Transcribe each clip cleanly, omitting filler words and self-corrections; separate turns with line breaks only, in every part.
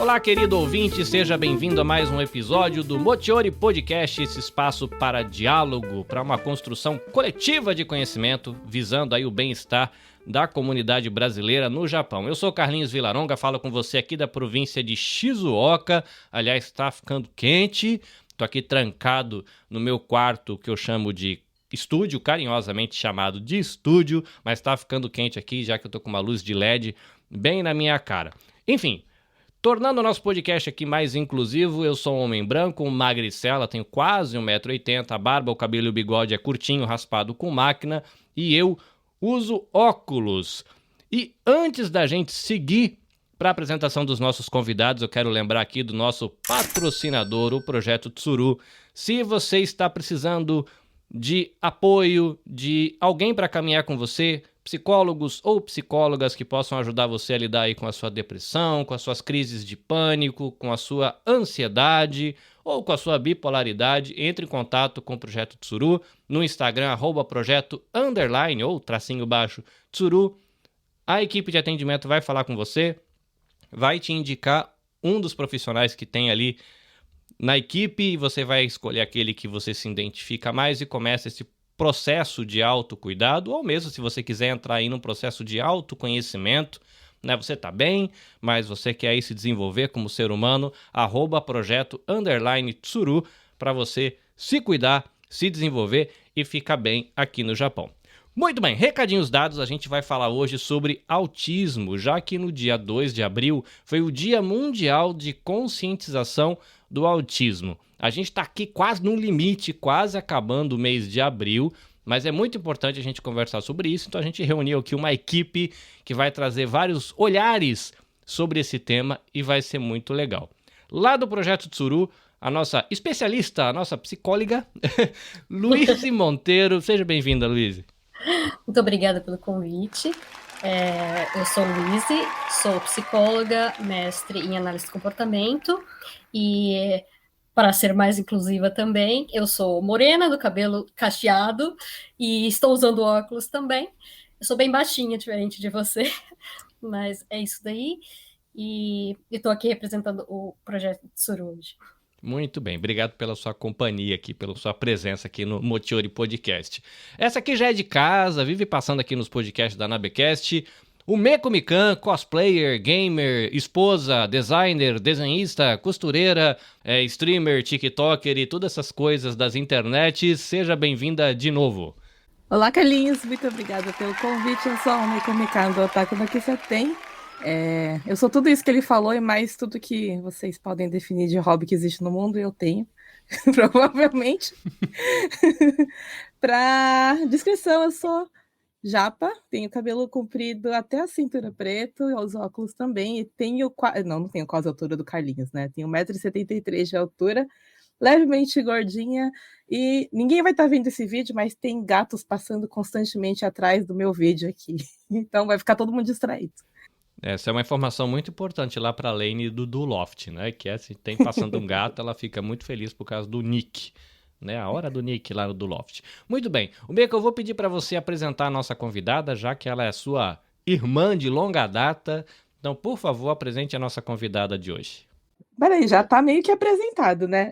Olá, querido ouvinte, seja bem-vindo a mais um episódio do Mochiori Podcast, esse espaço para diálogo, para uma construção coletiva de conhecimento, visando aí o bem-estar da comunidade brasileira no Japão. Eu sou Carlinhos Villaronga, falo com você aqui da província de Shizuoka. Aliás, está ficando quente, tô aqui trancado no meu quarto, que eu chamo de estúdio, carinhosamente chamado de estúdio, mas tá ficando quente aqui, já que eu tô com uma luz de LED bem na minha cara. Enfim, tornando o nosso podcast aqui mais inclusivo, eu sou um homem branco, um magricela, tenho quase 1,80 m, a barba, o cabelo e o bigode é curtinho, raspado com máquina, e eu uso óculos. E antes da gente seguir para a apresentação dos nossos convidados, eu quero lembrar aqui do nosso patrocinador, o Projeto Tsuru. Se você está precisando de apoio, de alguém para caminhar com você, psicólogos ou psicólogas que possam ajudar você a lidar aí com a sua depressão, com as suas crises de pânico, com a sua ansiedade ou com a sua bipolaridade, entre em contato com o Projeto Tsuru no Instagram, @projeto_ ou _Tsuru. A equipe de atendimento vai falar com você, vai te indicar um dos profissionais que tem ali na equipe e você vai escolher aquele que você se identifica mais e começa esse processo de autocuidado, ou mesmo se você quiser entrar aí num processo de autoconhecimento, né? Você tá bem, mas você quer aí se desenvolver como ser humano, @projeto_ Tsuru, para você se cuidar, se desenvolver e ficar bem aqui no Japão. Muito bem, recadinhos dados, a gente vai falar hoje sobre autismo, já que no dia 2 de abril foi o Dia Mundial de Conscientização do Autismo. A gente está aqui quase no limite, quase acabando o mês de abril, mas é muito importante a gente conversar sobre isso, então a gente reuniu aqui uma equipe que vai trazer vários olhares sobre esse tema e vai ser muito legal. Lá do Projeto Tsuru, a nossa especialista, a nossa psicóloga, Luíse Monteiro. Seja bem-vinda, Luíse.
Muito obrigada pelo convite. Eu sou Luíse, sou psicóloga, mestre em análise de comportamento e, para ser mais inclusiva também, eu sou morena, do cabelo cacheado e estou usando óculos também. Eu sou bem baixinha, diferente de você, mas é isso daí. E estou aqui representando o Projeto Tsuru hoje.
Muito bem, obrigado pela sua companhia aqui, pela sua presença aqui no Mochiori Podcast. Essa aqui já é de casa, vive passando aqui nos podcasts da Nabecast. O Meco-Mikan, cosplayer, gamer, esposa, designer, desenhista, costureira, streamer, tiktoker e todas essas coisas das internets. Seja bem-vinda de novo.
Olá, Carlinhos, muito obrigada pelo convite. Eu sou o Meco-Mikan do Otaku no Kisaten. Eu sou tudo isso que ele falou e mais tudo que vocês podem definir de hobby que existe no mundo, eu tenho, provavelmente. Para descrição, eu sou japa, tenho cabelo comprido até a cintura preto, os óculos também, e tenho... Não tenho quase a altura do Carlinhos, né? Tenho 1,73 m de altura, levemente gordinha, e ninguém vai estar vendo esse vídeo, mas tem gatos passando constantemente atrás do meu vídeo aqui. Então vai ficar todo mundo distraído.
Essa é uma informação muito importante lá para a Lane do Loft, né? Que se tem passando um gato, ela fica muito feliz por causa do Nick, né? A hora do Nick lá do Loft. Muito bem. O Meco, eu vou pedir para você apresentar a nossa convidada, já que ela é sua irmã de longa data. Então, por favor, apresente a nossa convidada de hoje.
Peraí, já tá meio que apresentado, né?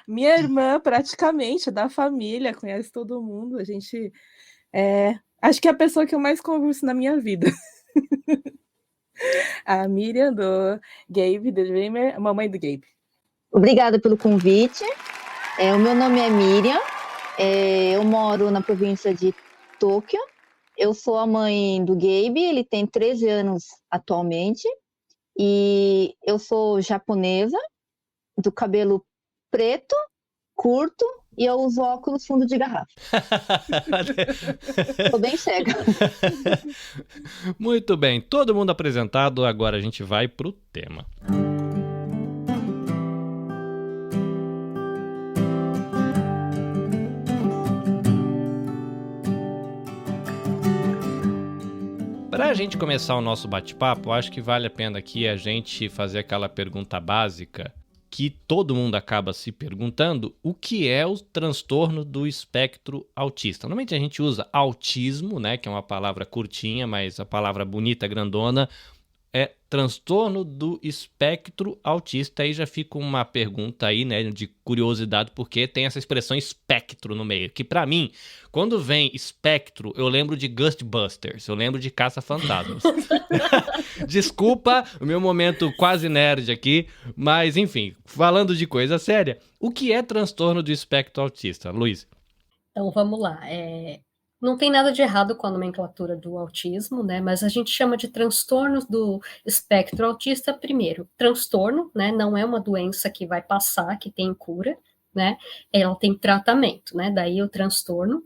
Minha irmã, praticamente, da família, conhece todo mundo. A gente acho que é a pessoa que eu mais converso na minha vida. A Miriam, do Gabe, The Dreamer, a mamãe do Gabe.
Obrigada pelo convite. O meu nome é Miriam, eu moro na província de Tóquio. Eu sou a mãe do Gabe, ele tem 13 anos atualmente. E eu sou japonesa, do cabelo preto, curto, e eu uso óculos fundo de garrafa. Tô bem cega.
Muito bem, todo mundo apresentado, agora a gente vai pro tema. Para a gente começar o nosso bate-papo, acho que vale a pena aqui a gente fazer aquela pergunta básica que todo mundo acaba se perguntando: o que é o transtorno do espectro autista? Normalmente a gente usa autismo, né, que é uma palavra curtinha, mas a palavra bonita, grandona. é transtorno do espectro autista. Aí já fica uma pergunta aí, né, de curiosidade, porque tem essa expressão espectro no meio, que pra mim, quando vem espectro, eu lembro de Ghostbusters, eu lembro de Caça-Fantasmas. Desculpa o meu momento quase nerd aqui, mas enfim, falando de coisa séria, o que é transtorno do espectro autista, Luiz?
Então vamos lá. Não tem nada de errado com a nomenclatura do autismo, né? Mas a gente chama de transtornos do espectro autista primeiro. Transtorno, né? Não é uma doença que vai passar, que tem cura, né? Ela tem tratamento, né? Daí o transtorno.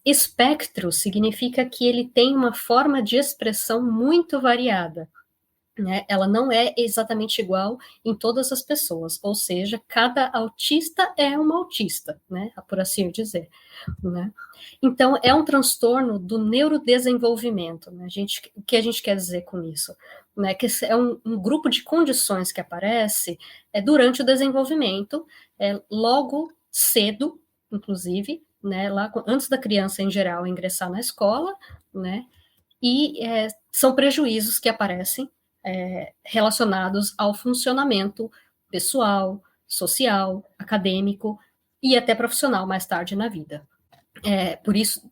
Espectro significa que ele tem uma forma de expressão muito variada. Né? Ela não é exatamente igual em todas as pessoas, ou seja, cada autista é um autista, né? Por assim dizer. Né? Então, é um transtorno do neurodesenvolvimento. Né? O que a gente quer dizer com isso? Né? Que é um grupo de condições que aparece durante o desenvolvimento, logo cedo, inclusive, né? Lá, antes da criança, em geral, ingressar na escola, né? E são prejuízos que aparecem relacionados ao funcionamento pessoal, social, acadêmico e até profissional mais tarde na vida. Por isso,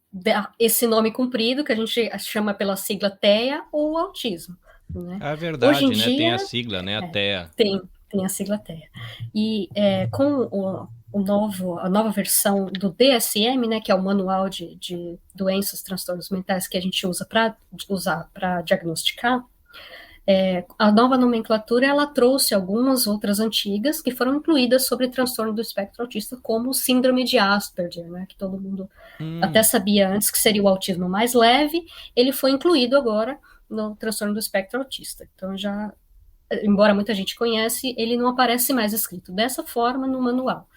esse nome comprido, que a gente chama pela sigla TEA ou autismo. Né?
É verdade,
Hoje em
né?
dia,
Tem a sigla, né? A TEA.
Tem a sigla TEA. E com a nova versão do DSM, né, que é o Manual de Doenças, Transtornos Mentais que a gente usa para diagnosticar, a nova nomenclatura ela trouxe algumas outras antigas que foram incluídas sobre transtorno do espectro autista, como síndrome de Asperger, né, que todo mundo até sabia antes que seria o autismo mais leve, ele foi incluído agora no transtorno do espectro autista. Então já, embora muita gente conhece, ele não aparece mais escrito dessa forma no manual.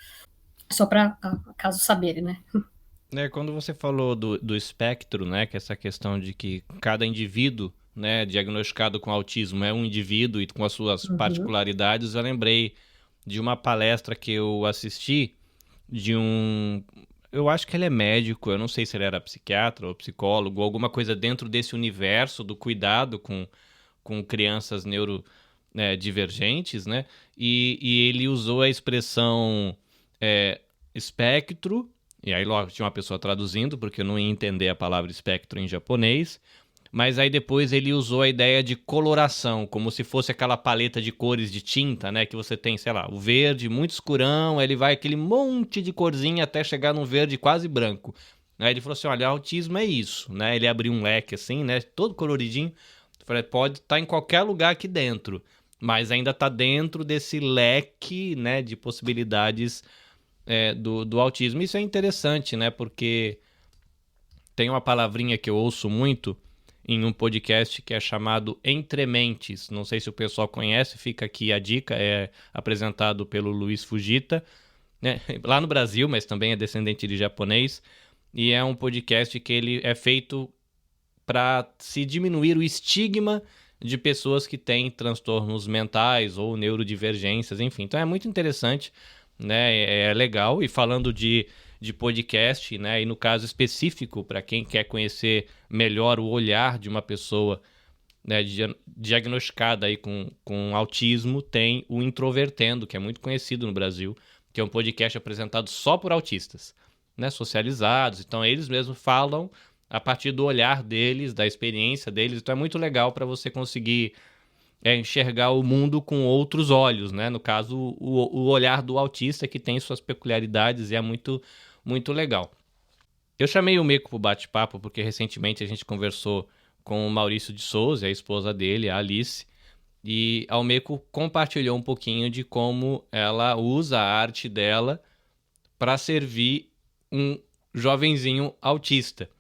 Só para caso saberem, né?
Quando você falou do espectro, né, que é essa questão de que cada indivíduo, né, diagnosticado com autismo é um indivíduo e com as suas particularidades, eu lembrei de uma palestra que eu assisti de eu acho que ele é médico, eu não sei se ele era psiquiatra ou psicólogo, alguma coisa dentro desse universo do cuidado com crianças neurodivergentes, né, e ele usou a expressão espectro. E aí logo tinha uma pessoa traduzindo, porque eu não ia entender a palavra espectro em japonês. Mas aí depois ele usou a ideia de coloração, como se fosse aquela paleta de cores de tinta, né? Que você tem, sei lá, o verde muito escurão, aí ele vai aquele monte de corzinha até chegar num verde quase branco. Aí ele falou assim, olha, autismo é isso, né? Ele abriu um leque assim, né? Todo coloridinho. Eu falei, pode estar em qualquer lugar aqui dentro, mas ainda está dentro desse leque, né? De possibilidades do autismo. Isso é interessante, né? Porque tem uma palavrinha que eu ouço muito em um podcast que é chamado Entre Mentes. Não sei se o pessoal conhece, fica aqui a dica. É apresentado pelo Luiz Fujita, né? Lá no Brasil, mas também é descendente de japonês. E é um podcast que ele é feito para se diminuir o estigma de pessoas que têm transtornos mentais ou neurodivergências, enfim. Então é muito interessante, né? É legal. E falando de podcast, né? E no caso específico, para quem quer conhecer melhor o olhar de uma pessoa, né, diagnosticada aí com autismo, tem o Introvertendo, que é muito conhecido no Brasil, que é um podcast apresentado só por autistas, né? Socializados. Então eles mesmos falam a partir do olhar deles, da experiência deles. Então é muito legal para você conseguir enxergar o mundo com outros olhos, né? No caso, o olhar do autista, que tem suas peculiaridades e é muito, muito legal. Eu chamei o Meco para o bate-papo porque recentemente a gente conversou com o Maurício de Souza, a esposa dele, a Alice, e a Meco compartilhou um pouquinho de como ela usa a arte dela para servir um jovenzinho autista.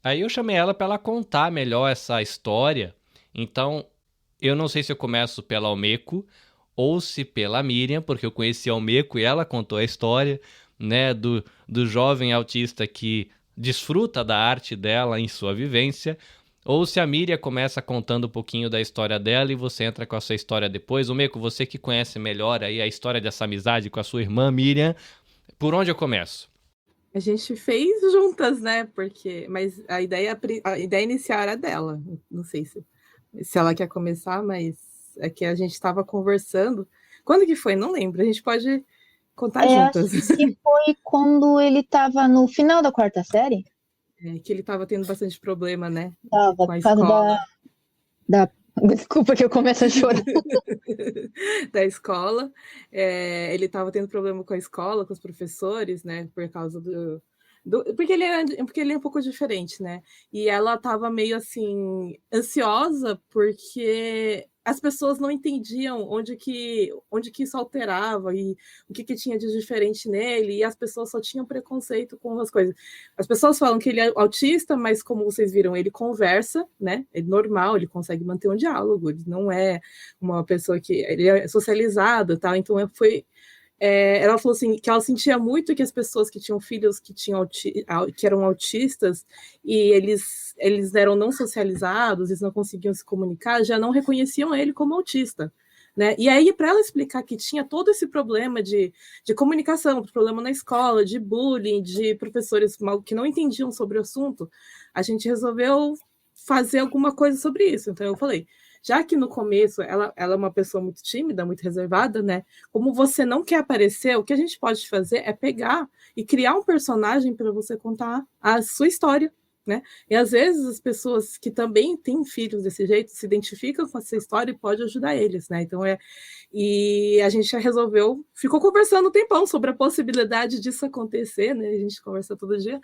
Aí eu chamei ela para ela contar melhor essa história. Então, eu não sei se eu começo pela Almeco ou se pela Miriam, porque eu conheci a Almeco e ela contou a história, né, do jovem autista que desfruta da arte dela em sua vivência, ou se a Miriam começa contando um pouquinho da história dela e você entra com a sua história depois. Almeco, você que conhece melhor aí a história dessa amizade com a sua irmã Miriam, por onde eu começo?
A gente fez juntas, né? Mas a ideia inicial era dela. Não sei se se ela quer começar, mas é que a gente estava conversando. Quando que foi? Não lembro. A gente pode contar juntas.
Acho que foi quando ele estava no final da 4ª série.
Que ele estava tendo bastante problema, né?
Tava,
Com a
por causa
escola.
Desculpa que eu começo a chorar.
Da escola. Ele estava tendo problema com a escola, com os professores, né? Por causa porque ele é um pouco diferente, né? E ela estava meio assim ansiosa porque as pessoas não entendiam onde que isso alterava e o que tinha de diferente nele, e as pessoas só tinham preconceito com as coisas. As pessoas falam que ele é autista, mas como vocês viram, ele conversa, né? É normal, ele consegue manter um diálogo, ele não é uma pessoa que... Ele é socializado, tá? Então ela falou assim, que ela sentia muito que as pessoas que tinham filhos que eram autistas e eles eram não socializados, eles não conseguiam se comunicar, já não reconheciam ele como autista, né? E aí, para ela explicar que tinha todo esse problema de comunicação, problema na escola, de bullying, de professores que não entendiam sobre o assunto, a gente resolveu fazer alguma coisa sobre isso. Então eu falei, já que no começo ela é uma pessoa muito tímida, muito reservada, né? Como você não quer aparecer, o que a gente pode fazer é pegar e criar um personagem para você contar a sua história, né? E às vezes as pessoas que também têm filhos desse jeito se identificam com essa história e pode ajudar eles, né? Então e a gente ficou conversando um tempão sobre a possibilidade disso acontecer, né? A gente conversa todo dia.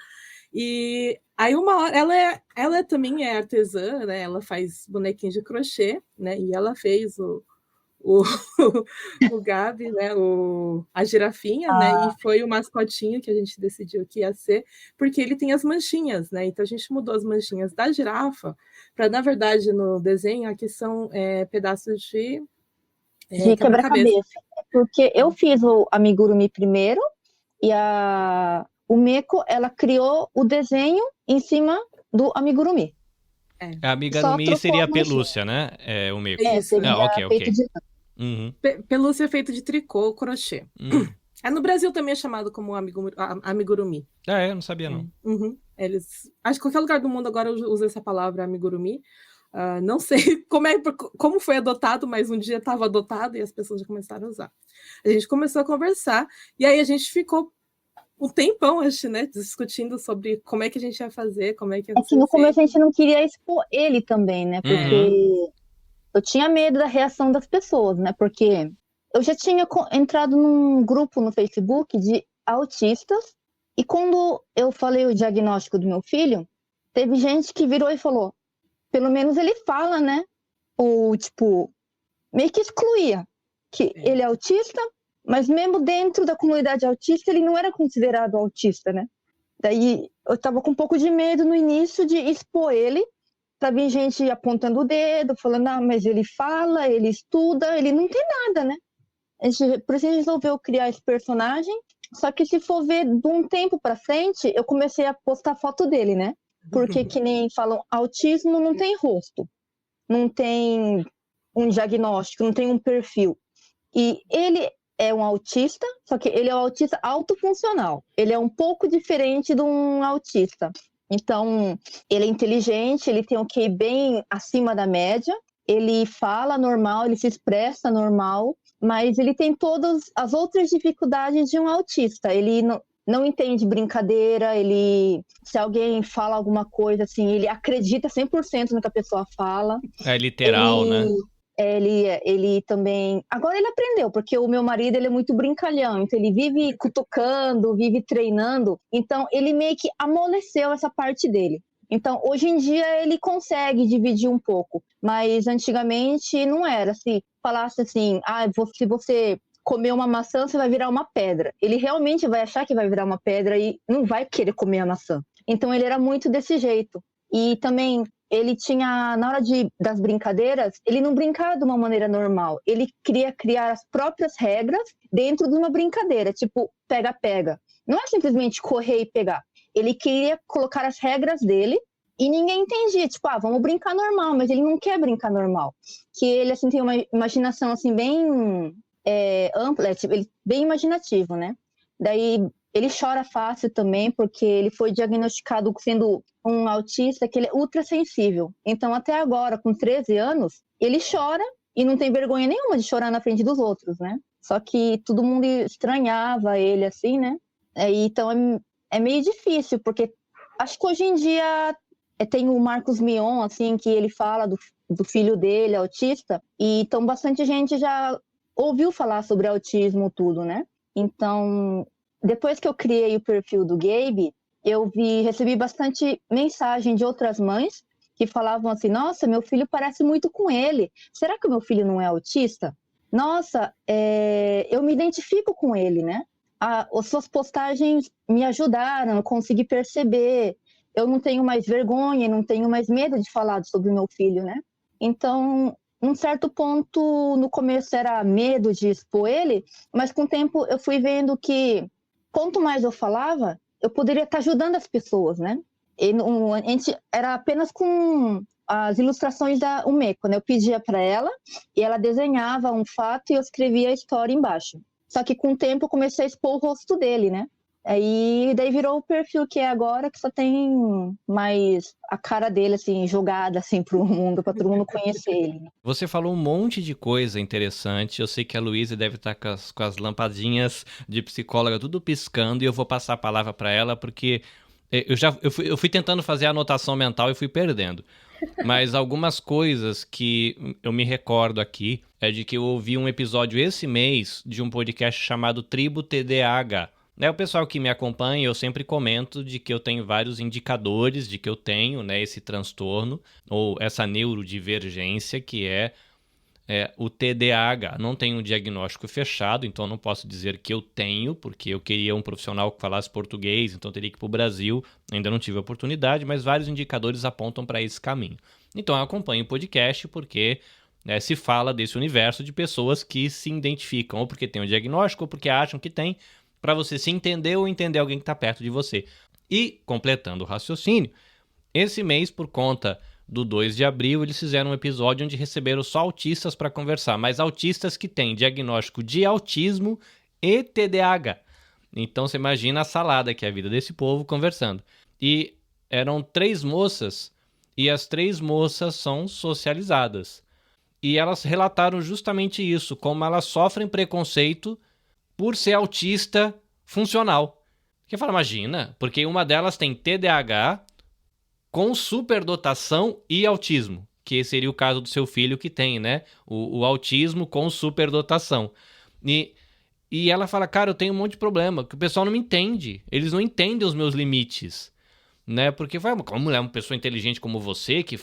E aí uma hora, ela também é artesã, né? Ela faz bonequinhos de crochê, né? E ela fez o Gabi, né? A girafinha, né? E foi o mascotinho que a gente decidiu que ia ser, porque ele tem as manchinhas, né? Então a gente mudou as manchinhas da girafa para, na verdade, no desenho aqui são pedaços de
quebra-cabeça. Porque eu fiz o amigurumi primeiro e o Meko, ela criou o desenho em cima do amigurumi.
A amigurumi seria a pelúcia, né? O Meko.
Seria feito de...
Uhum.
Pelúcia feito de tricô, crochê. No Brasil também é chamado como amigurumi.
Eu não sabia, não.
Uhum. Acho que qualquer lugar do mundo agora usa essa palavra amigurumi. Não sei como foi adotado, mas um dia estava adotado e as pessoas já começaram a usar. A gente começou a conversar e aí a gente ficou um tempão, acho, né, discutindo sobre como é que a gente ia fazer, como é que ia ser.
No começo a gente não queria expor ele também, né, porque eu tinha medo da reação das pessoas, né, porque eu já tinha entrado num grupo no Facebook de autistas e quando eu falei o diagnóstico do meu filho, teve gente que virou e falou, pelo menos ele fala, né, meio que excluía que ele é autista, mas mesmo dentro da comunidade autista, ele não era considerado autista, né? Daí eu tava com um pouco de medo no início de expor ele, pra vir gente apontando o dedo, falando, mas ele fala, ele estuda, ele não tem nada, né? Por isso a gente resolveu criar esse personagem, só que se for ver de um tempo pra frente, eu comecei a postar foto dele, né? Porque que nem falam, autismo não tem rosto, não tem um diagnóstico, não tem um perfil. E ele é um autista, só que ele é um autista autofuncional. Ele é um pouco diferente de um autista. Então, ele é inteligente, ele tem um QI bem acima da média, ele fala normal, ele se expressa normal, mas ele tem todas as outras dificuldades de um autista. Ele não entende brincadeira, se alguém fala alguma coisa, assim, ele acredita 100% no que a pessoa fala.
É literal, né?
Ele também... Agora ele aprendeu, porque o meu marido ele é muito brincalhão, então ele vive cutucando, vive treinando, então ele meio que amoleceu essa parte dele. Então, hoje em dia, ele consegue dividir um pouco, mas antigamente não era. Se falasse assim, se você comer uma maçã, você vai virar uma pedra. Ele realmente vai achar que vai virar uma pedra e não vai querer comer a maçã. Então, ele era muito desse jeito. E também... ele tinha, na hora das brincadeiras, ele não brincava de uma maneira normal. Ele queria criar as próprias regras dentro de uma brincadeira, tipo pega-pega. Não é simplesmente correr e pegar. Ele queria colocar as regras dele e ninguém entendia. Tipo, vamos brincar normal, mas ele não quer brincar normal. Que ele, assim, tem uma imaginação, assim, bem ampla, ele bem imaginativo, né? Daí, ele chora fácil também, porque ele foi diagnosticado sendo um autista que ele é ultra sensível. Então, até agora, com 13 anos, ele chora e não tem vergonha nenhuma de chorar na frente dos outros, né? Só que todo mundo estranhava ele, assim, né? Então, é meio difícil, porque acho que hoje em dia tem o Marcos Mion, assim, que ele fala do filho dele, autista, e então bastante gente já ouviu falar sobre autismo, tudo, né? Então, depois que eu criei o perfil do Gabe, recebi bastante mensagem de outras mães que falavam assim, nossa, meu filho parece muito com ele. Será que o meu filho não é autista? Nossa, eu me identifico com ele, né? As suas postagens me ajudaram, eu consegui perceber. Eu não tenho mais vergonha, não tenho mais medo de falar sobre o meu filho, né? Então, num certo ponto, no começo era medo de expor ele, mas com o tempo eu fui vendo que quanto mais eu falava, eu poderia estar ajudando as pessoas, né? Era apenas com as ilustrações da Umeko, né? Eu pedia para ela e ela desenhava um fato e eu escrevia a história embaixo. Só que com o tempo eu comecei a expor o rosto dele, né? Daí virou o perfil que é agora, que só tem mais a cara dele, assim, jogada, assim, pro mundo, para todo mundo conhecer ele.
Você falou um monte de coisa interessante. Eu sei que a Luísa deve estar com as lampadinhas de psicóloga tudo piscando e eu vou passar a palavra para ela, porque eu fui tentando fazer a anotação mental e fui perdendo. Mas algumas coisas que eu me recordo aqui é de que eu ouvi um episódio esse mês de um podcast chamado Tribo TDAH. O pessoal que me acompanha, eu sempre comento de que eu tenho vários indicadores de que eu tenho, né, esse transtorno ou essa neurodivergência que é o TDAH. Não tenho um diagnóstico fechado, então não posso dizer que eu tenho, porque eu queria um profissional que falasse português, então teria que ir para o Brasil. Ainda não tive a oportunidade, mas vários indicadores apontam para esse caminho. Então eu acompanho o podcast porque se fala desse universo de pessoas que se identificam ou porque tem um diagnóstico ou porque acham que tem, para você se entender ou entender alguém que está perto de você. E, completando o raciocínio, esse mês, por conta do 2 de abril, eles fizeram um episódio onde receberam só autistas para conversar, mas autistas que têm diagnóstico de autismo e TDAH. Então, você imagina a salada que é a vida desse povo conversando. E eram 3 moças, e as 3 moças são socializadas. E elas relataram justamente isso, como elas sofrem preconceito por ser autista funcional. Porque fala, imagina, porque uma delas tem TDAH com superdotação e autismo, que seria o caso do seu filho que tem, né? O autismo com superdotação. E ela fala, cara, eu tenho um monte de problema, que o pessoal não me entende, eles não entendem os meus limites, né? Porque como é uma pessoa inteligente como você, que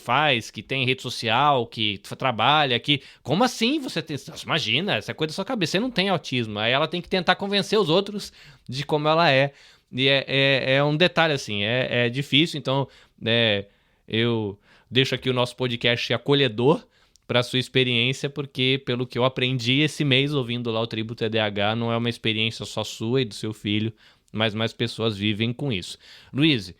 tem rede social, que trabalha, como assim você tem... Imagina, essa coisa da sua cabeça, você não tem autismo. Aí ela tem que tentar convencer os outros de como ela é. E é um detalhe, assim, é difícil. Então, eu deixo aqui o nosso podcast acolhedor para a sua experiência, porque pelo que eu aprendi esse mês ouvindo lá o Tribo TDAH, não é uma experiência só sua e do seu filho, mas mais pessoas vivem com isso. Luiz,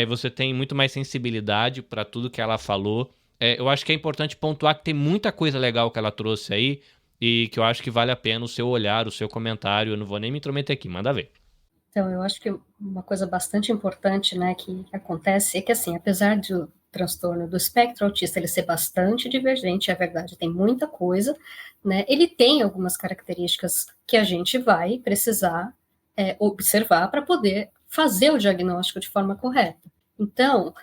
você tem muito mais sensibilidade para tudo que ela falou. Eu acho que é importante pontuar que tem muita coisa legal que ela trouxe aí e que eu acho que vale a pena o seu olhar, o seu comentário. Eu não vou nem me intrometer aqui, manda ver.
Então, eu acho que uma coisa bastante importante, né, que acontece é que, assim, apesar do transtorno do espectro autista ele ser bastante divergente, é verdade, tem muita coisa, né, ele tem algumas características que a gente vai precisar observar para poder fazer o diagnóstico de forma correta. Então,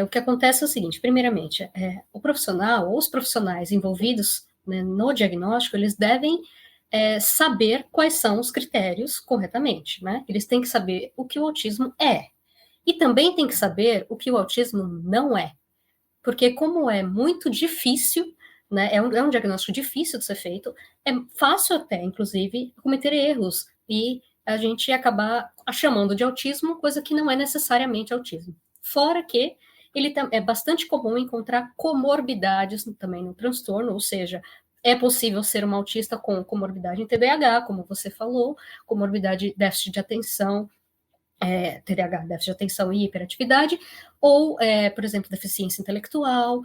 o que acontece é o seguinte, primeiramente, o profissional ou os profissionais envolvidos, né, no diagnóstico, eles devem saber quais são os critérios corretamente, né? Eles têm que saber o que o autismo é. E também tem que saber o que o autismo não é. Porque como é muito difícil, né, é um diagnóstico difícil de ser feito, é fácil até, inclusive, cometer erros e a gente acabar chamando de autismo coisa que não é necessariamente autismo. Fora que é bastante comum encontrar comorbidades também no transtorno, ou seja, é possível ser uma autista com comorbidade em TDAH, como você falou, comorbidade déficit de atenção, TDAH, déficit de atenção e hiperatividade, ou, por exemplo, deficiência intelectual,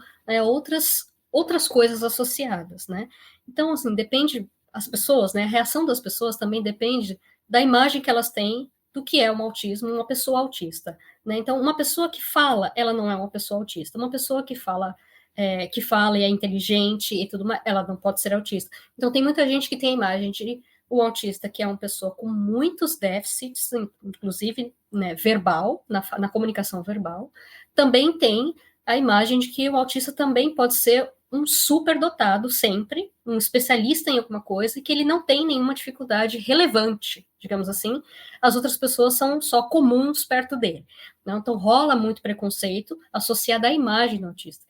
outras coisas associadas, né? Então, assim, depende, as pessoas, né, a reação das pessoas também depende da imagem que elas têm do que é um autismo, uma pessoa autista, né? Então, uma pessoa que fala, ela não é uma pessoa autista. Uma pessoa que fala e é inteligente e tudo mais, ela não pode ser autista. Então, tem muita gente que tem a imagem de o autista, que é uma pessoa com muitos déficits, inclusive, né, verbal, na comunicação verbal. Também tem a imagem de que o autista também pode ser um superdotado sempre, um especialista em alguma coisa, e que ele não tem nenhuma dificuldade relevante, digamos assim. As outras pessoas são só comuns perto dele. Né? Então, rola muito preconceito associado à imagem do autista.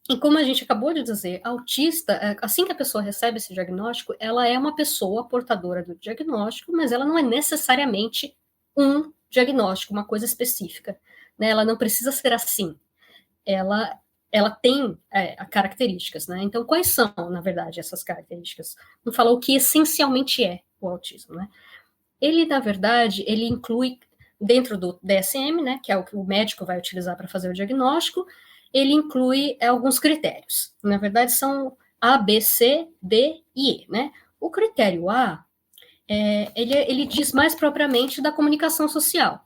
E como a gente acabou de dizer, autista, assim que a pessoa recebe esse diagnóstico, ela é uma pessoa portadora do diagnóstico, mas ela não é necessariamente um diagnóstico, uma coisa específica. Né? Ela não precisa ser assim. Ela tem características, né? Então, quais são, na verdade, essas características? Vamos falar o que essencialmente é o autismo, né? Ele, na verdade, ele inclui, dentro do DSM, né, que é o que o médico vai utilizar para fazer o diagnóstico, ele inclui alguns critérios. Na verdade, são A, B, C, D e E, né? O critério A, ele diz mais propriamente da comunicação social,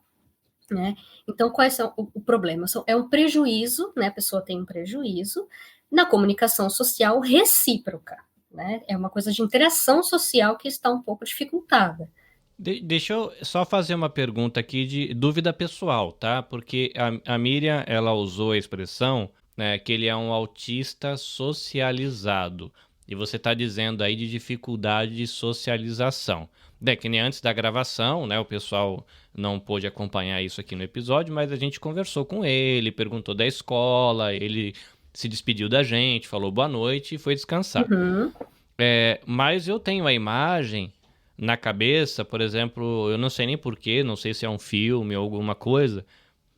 né? Então, quais são o problema? É um prejuízo, né? A pessoa tem um prejuízo na comunicação social recíproca, né? É uma coisa de interação social que está um pouco dificultada.
Deixa eu só fazer uma pergunta aqui de dúvida pessoal, tá? Porque a Miriam, ela usou a expressão, né, que ele é um autista socializado. E você está dizendo aí de dificuldade de socialização. Que nem antes da gravação, né? O pessoal não pôde acompanhar isso aqui no episódio, mas a gente conversou com ele, perguntou da escola, ele se despediu da gente, falou boa noite e foi descansar.
Uhum.
Mas eu tenho a imagem na cabeça, por exemplo, eu não sei nem porquê, não sei se é um filme ou alguma coisa,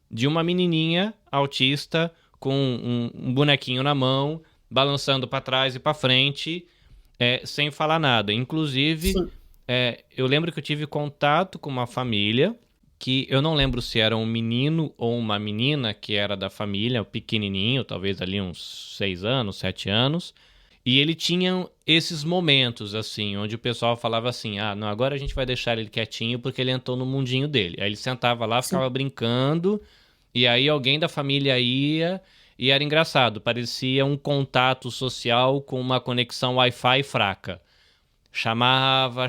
de uma menininha autista com um bonequinho na mão, balançando para trás e para frente, sem falar nada. Inclusive, eu lembro que eu tive contato com uma família, que eu não lembro se era um menino ou uma menina que era da família, pequenininho, talvez ali uns 6 anos, 7 anos, e ele tinha esses momentos, assim, onde o pessoal falava assim, não, agora a gente vai deixar ele quietinho porque ele entrou no mundinho dele. Aí ele sentava lá, ficava brincando, e aí alguém da família ia, e era engraçado, parecia um contato social com uma conexão Wi-Fi fraca. Chamava,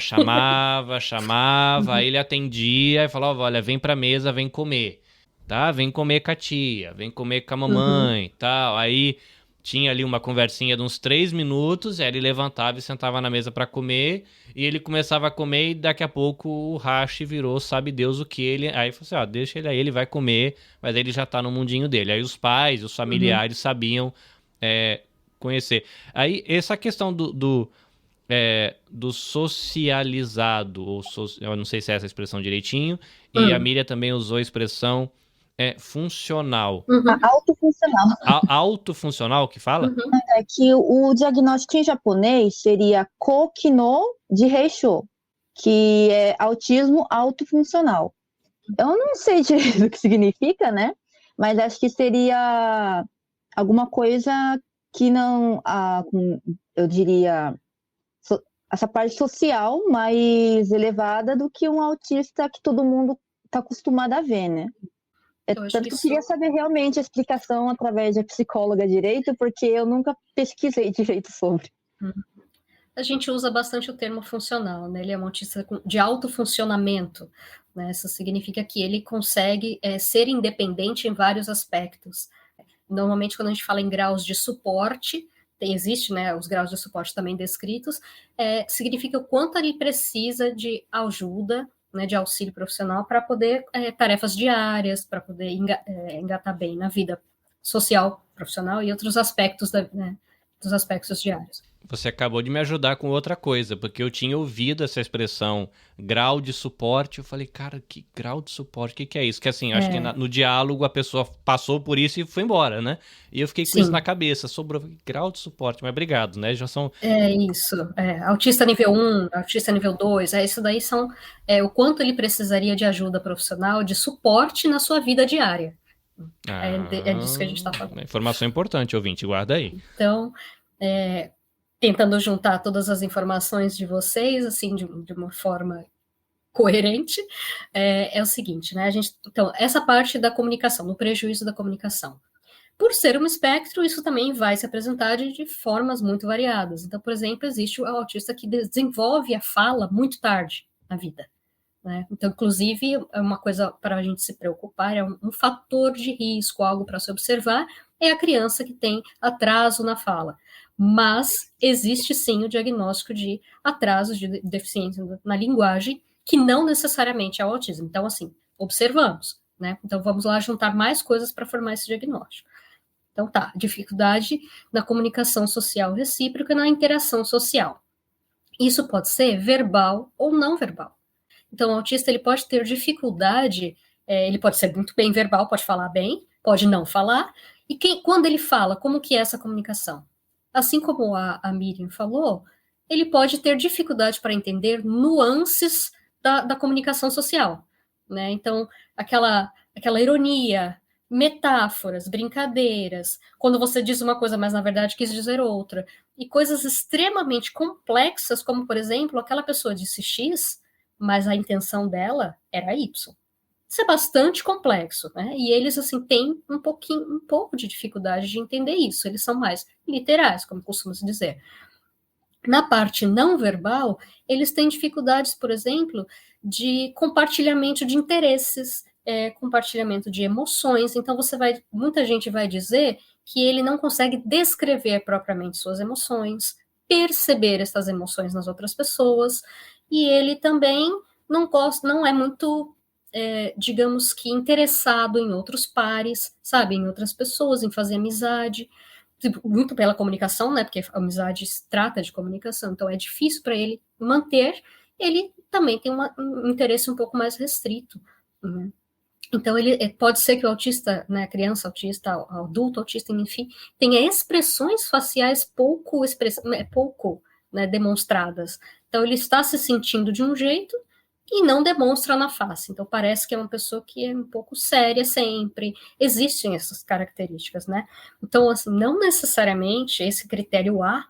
aí ele atendia e falava, olha, vem pra mesa, vem comer, tá? Vem comer com a tia, vem comer com a mamãe, tal. Aí tinha ali uma conversinha de uns 3 minutos, aí ele levantava e sentava na mesa pra comer, e ele começava a comer e daqui a pouco o hash virou, sabe Deus o que ele... Aí falou assim, deixa ele aí, ele vai comer, mas ele já tá no mundinho dele. Aí os pais, os familiares sabiam conhecer. Aí essa questão do socializado, eu não sei se é essa expressão direitinho, e a Miriam também usou a expressão funcional.
Autofuncional.
Autofuncional que fala?
É que o diagnóstico em japonês seria Koki no Jireisho, que é autismo autofuncional. Eu não sei direito o que significa, né? Mas acho que seria alguma coisa que não, eu diria, essa parte social mais elevada do que um autista que todo mundo está acostumado a ver, né? Tanto que eu queria saber realmente a explicação através da psicóloga direito, porque eu nunca pesquisei direito sobre.
A gente usa bastante o termo funcional, né? Ele é um autista de autofuncionamento, né? Isso significa que ele consegue ser independente em vários aspectos. Normalmente, quando a gente fala em graus de suporte, existe, né, os graus de suporte também descritos, significa o quanto ele precisa de ajuda, né, de auxílio profissional para poder tarefas diárias, para poder engatar bem na vida social, profissional e outros aspectos dos aspectos diários.
Você acabou de me ajudar com outra coisa, porque eu tinha ouvido essa expressão grau de suporte, eu falei, cara, que grau de suporte, o que é isso? Que assim, acho que no diálogo a pessoa passou por isso e foi embora, né? E eu fiquei com isso na cabeça, sobrou grau de suporte, mas obrigado, né? Já são...
Isso, autista nível 1, autista nível 2, isso daí são o quanto ele precisaria de ajuda profissional, de suporte na sua vida diária. É disso que a gente está falando.
Informação importante, ouvinte, guarda aí.
Então, tentando juntar todas as informações de vocês, assim, de uma forma coerente, é o seguinte, né? Então, essa parte da comunicação, no prejuízo da comunicação. Por ser um espectro, isso também vai se apresentar de formas muito variadas. Então, por exemplo, existe o autista que desenvolve a fala muito tarde na vida, né? Então, inclusive, é uma coisa para a gente se preocupar, é um fator de risco, algo para se observar, é a criança que tem atraso na fala. Mas existe sim o diagnóstico de atraso de deficiência na linguagem, que não necessariamente é o autismo. Então, assim, observamos, né? Então, vamos lá juntar mais coisas para formar esse diagnóstico. Então, tá, dificuldade na comunicação social recíproca, na interação social. Isso pode ser verbal ou não verbal. Então, o autista, ele pode ter dificuldade, ele pode ser muito bem verbal, pode falar bem, pode não falar, e quando ele fala, como que é essa comunicação? Assim como a Miriam falou, ele pode ter dificuldade para entender nuances da comunicação social, né? Então, aquela ironia, metáforas, brincadeiras, quando você diz uma coisa, mas na verdade quis dizer outra, e coisas extremamente complexas, como, por exemplo, aquela pessoa disse X, mas a intenção dela era Y. Isso é bastante complexo, né? E eles, assim, têm um pouco de dificuldade de entender isso. Eles são mais literais, como costuma se dizer. Na parte não verbal, eles têm dificuldades, por exemplo, de compartilhamento de interesses, compartilhamento de emoções. Então, muita gente vai dizer que ele não consegue descrever propriamente suas emoções, perceber essas emoções nas outras pessoas, e ele também não é muito, digamos que, interessado em outros pares, sabe, em outras pessoas, em fazer amizade, muito pela comunicação, né, porque a amizade se trata de comunicação, então é difícil para ele manter, ele também tem um interesse um pouco mais restrito, né? Então, pode ser que o autista, né, a criança autista, o adulto autista, enfim, tenha expressões faciais pouco, né, demonstradas. Então, ele está se sentindo de um jeito e não demonstra na face. Então, parece que é uma pessoa que é um pouco séria sempre. Existem essas características, né? Então, assim, não necessariamente esse critério A,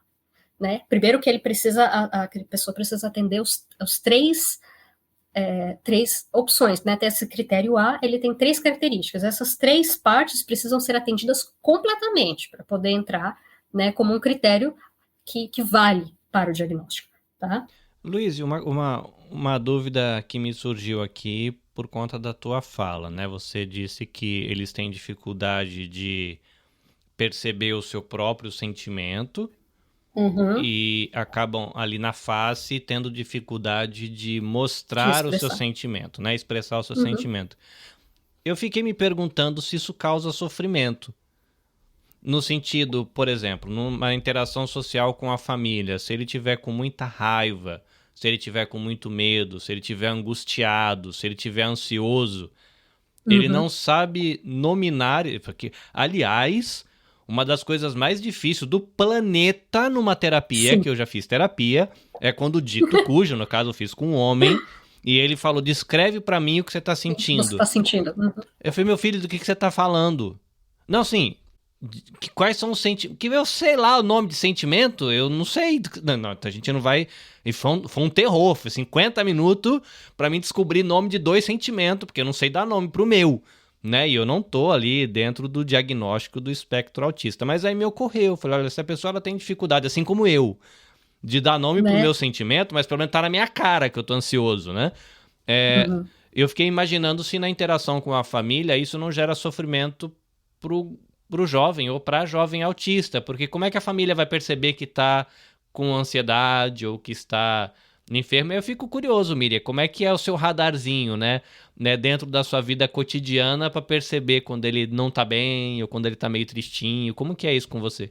né? Primeiro que ele precisa, a pessoa precisa atender os três opções, né? Até esse critério A, ele tem 3 características. Essas 3 partes precisam ser atendidas completamente para poder entrar, né, como um critério que vale para o diagnóstico, tá?
Luiz, uma dúvida que me surgiu aqui por conta da tua fala, né? Você disse que eles têm dificuldade de perceber o seu próprio sentimento.
Uhum.
E acabam ali na face tendo dificuldade de mostrar o seu sentimento, né? Expressar o seu sentimento. Eu fiquei me perguntando se isso causa sofrimento. No sentido, por exemplo, numa interação social com a família, se ele tiver com muita raiva, se ele tiver com muito medo, se ele tiver angustiado, se ele tiver ansioso, ele não sabe nominar, porque, aliás, uma das coisas mais difíceis do planeta numa terapia, que eu já fiz terapia, é quando o dito cujo, no caso eu fiz com um homem, e ele falou, descreve pra mim o que você tá sentindo.
Você tá sentindo.
Eu falei, meu filho, do que você tá falando? Não, assim, quais são os sentimentos? Que eu sei lá o nome de sentimento, eu não sei. Não, a gente não vai... E foi um terror, foi 50 minutos pra mim descobrir nome de 2 sentimentos, porque eu não sei dar nome pro meu, né? E eu não tô ali dentro do diagnóstico do espectro autista. Mas aí me ocorreu, eu falei, olha, essa pessoa ela tem dificuldade, assim como eu, de dar nome pro meu sentimento, mas pelo menos tá na minha cara que eu tô ansioso, né? Eu fiquei imaginando se na interação com a família isso não gera sofrimento pro jovem ou pra jovem autista, porque como é que a família vai perceber que tá com ansiedade ou que está enfermo? Eu fico curioso, Miriam, como é que é o seu radarzinho, né, dentro da sua vida cotidiana para perceber quando ele não tá bem ou quando ele tá meio tristinho? Como que é isso com você?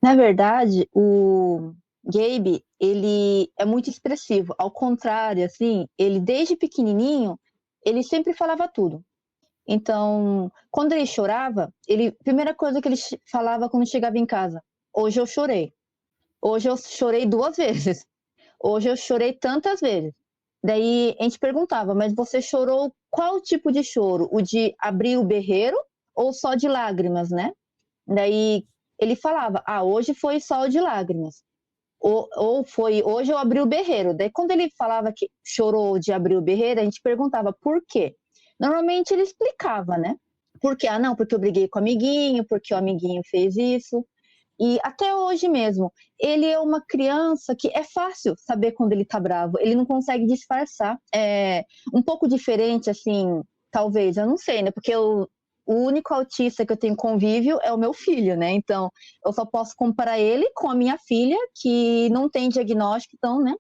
Na verdade, o Gabe, ele é muito expressivo. Ao contrário, assim, ele desde pequenininho, ele sempre falava tudo. Então, quando ele chorava, primeira coisa que ele falava quando chegava em casa, hoje eu chorei. Hoje eu chorei 2 vezes. Hoje eu chorei tantas vezes. Daí a gente perguntava, mas você chorou qual tipo de choro? O de abrir o berreiro ou só de lágrimas, né? Daí ele falava, hoje foi só o de lágrimas. ou foi hoje eu abri o berreiro. Daí quando ele falava que chorou de abrir o berreiro, a gente perguntava por quê. Normalmente ele explicava, né? Por quê? Ah, não, porque eu briguei com o amiguinho, porque o amiguinho fez isso. E até hoje mesmo, ele é uma criança que é fácil saber quando ele tá bravo, ele não consegue disfarçar. É um pouco diferente, assim, talvez, eu não sei, né? Porque o único autista que eu tenho convívio é o meu filho, né? Então, eu só posso comparar ele com a minha filha, que não tem diagnóstico, então, né?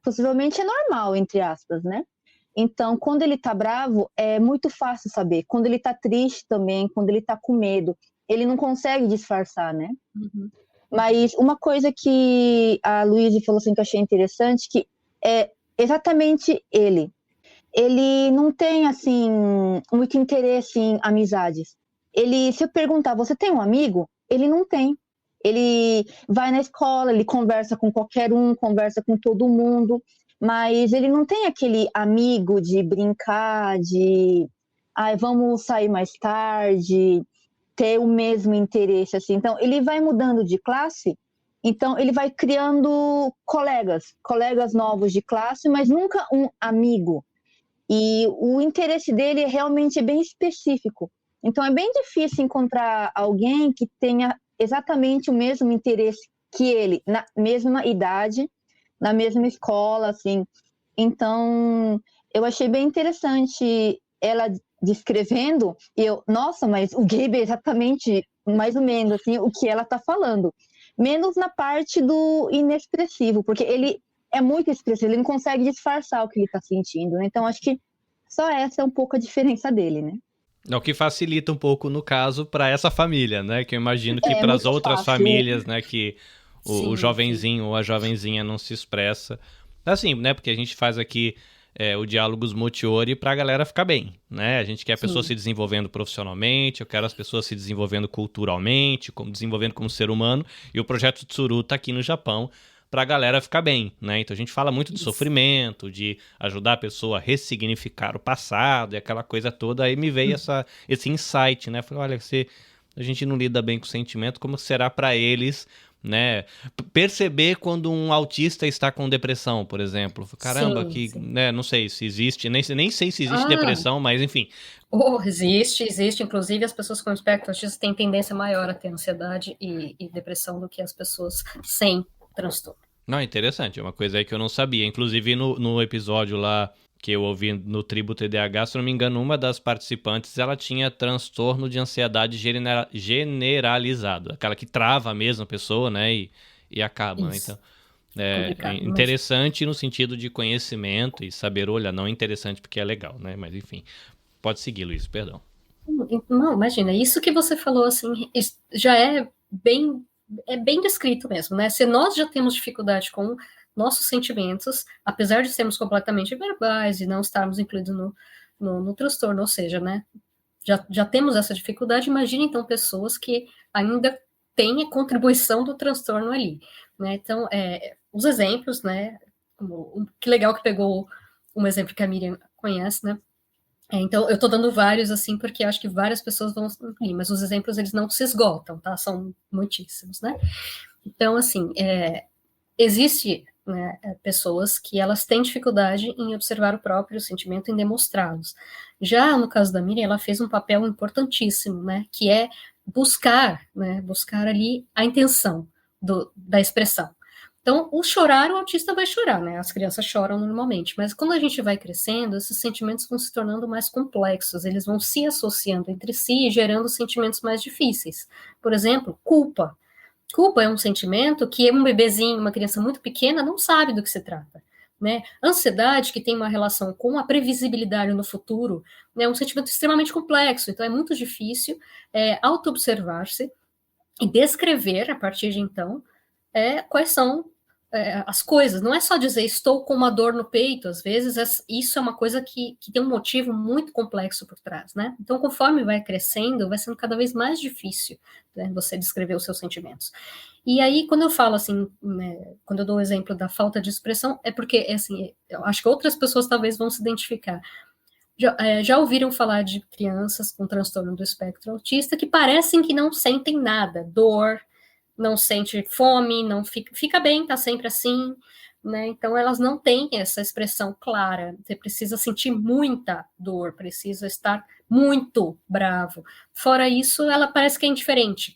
Possivelmente é normal, entre aspas, né? Então, quando ele tá bravo, é muito fácil saber. Quando ele tá triste também, quando ele tá com medo, ele não consegue disfarçar, né?
Uhum.
Mas uma coisa que a Luísa falou assim que eu achei interessante, que é exatamente ele. Ele não tem, assim, muito interesse em amizades. Se eu perguntar, você tem um amigo? Ele não tem. Ele vai na escola, ele conversa com qualquer um, conversa com todo mundo, mas ele não tem aquele amigo de brincar, vamos sair mais tarde, ter o mesmo interesse, assim. Então, ele vai mudando de classe, então ele vai criando colegas novos de classe, mas nunca um amigo. E o interesse dele realmente é bem específico. Então, é bem difícil encontrar alguém que tenha exatamente o mesmo interesse que ele, na mesma idade, na mesma escola, assim. Então, eu achei bem interessante ela descrevendo, nossa, mas o Gabe é exatamente, mais ou menos, assim, o que ela tá falando. Menos na parte do inexpressivo, porque ele é muito expressivo, ele não consegue disfarçar o que ele tá sentindo, né? Então, acho que só essa é um pouco a diferença dele, né?
É o que facilita um pouco, no caso, para essa família, né? Que eu imagino que para as
muito
outras
fácil.
famílias, né? Que o
Sim,
jovenzinho ou a jovenzinha não se expressa. Assim, né? Porque a gente faz aqui o Diálogos Motiori para a galera ficar bem, né? A gente quer a pessoa
Sim.
se desenvolvendo profissionalmente, eu quero as pessoas se desenvolvendo culturalmente, desenvolvendo como ser humano. E o Projeto Tsuru tá aqui no Japão pra galera ficar bem, né? Então a gente fala muito de
Isso.
sofrimento, de ajudar a pessoa a ressignificar o passado e aquela coisa toda. Aí me veio esse insight, né? Falei, olha, se a gente não lida bem com o sentimento, como será pra eles, né? Perceber quando um autista está com depressão, por exemplo. Caramba,
Sim, sim.
né? Não sei se existe, nem sei se existe
Ah.
depressão, mas enfim.
Existe. Inclusive, as pessoas com espectro autista têm tendência maior a ter ansiedade e depressão do que as pessoas sem transtorno.
Não, interessante, é uma coisa aí que eu não sabia. Inclusive no episódio lá que eu ouvi no Tribo TDAH, se não me engano, uma das participantes, ela tinha transtorno de ansiedade generalizado. Aquela que trava mesmo a pessoa, né, e acaba, né?
Isso.
Então, é
Complicado,
interessante no sentido de conhecimento e saber, olha, não é interessante porque é legal, né? Mas enfim, pode seguir, Luiz, perdão.
Não, imagina, isso que você falou, assim, já é bem descrito mesmo, né? Se nós já temos dificuldade com nossos sentimentos, apesar de sermos completamente verbais e não estarmos incluídos no transtorno, ou seja, né? Já temos essa dificuldade, imagine então pessoas que ainda têm a contribuição do transtorno ali, né? Então, os exemplos, né? Que legal que pegou um exemplo que a Miriam conhece, né? Então, eu estou dando vários, assim, porque acho que várias pessoas vão incluir, mas os exemplos, eles não se esgotam, tá? São muitíssimos, né? Então, assim, existe, né, pessoas que elas têm dificuldade em observar o próprio sentimento e em demonstrá-los. Já no caso da Miriam, ela fez um papel importantíssimo, né? Que é buscar ali a intenção da expressão. Então, o chorar, o autista vai chorar, né? As crianças choram normalmente, mas quando a gente vai crescendo, esses sentimentos vão se tornando mais complexos, eles vão se associando entre si e gerando sentimentos mais difíceis. Por exemplo, culpa. Culpa é um sentimento que um bebezinho, uma criança muito pequena, não sabe do que se trata. Né? Ansiedade, que tem uma relação com a previsibilidade no futuro, né, é um sentimento extremamente complexo, então é muito difícil auto-observar-se e descrever, a partir de então, quais são as coisas. Não é só dizer estou com uma dor no peito, às vezes isso é uma coisa que tem um motivo muito complexo por trás, né? Então, conforme vai crescendo, vai sendo cada vez mais difícil, né, você descrever os seus sentimentos. E aí, quando eu falo assim, né, quando eu dou o exemplo da falta de expressão, é porque, assim, eu acho que outras pessoas talvez vão se identificar. Já ouviram falar de crianças com transtorno do espectro autista que parecem que não sentem nada, dor, não sente fome, não fica bem, tá sempre assim, né? Então elas não têm essa expressão clara. Você precisa sentir muita dor, precisa estar muito bravo. Fora isso, ela parece que é indiferente.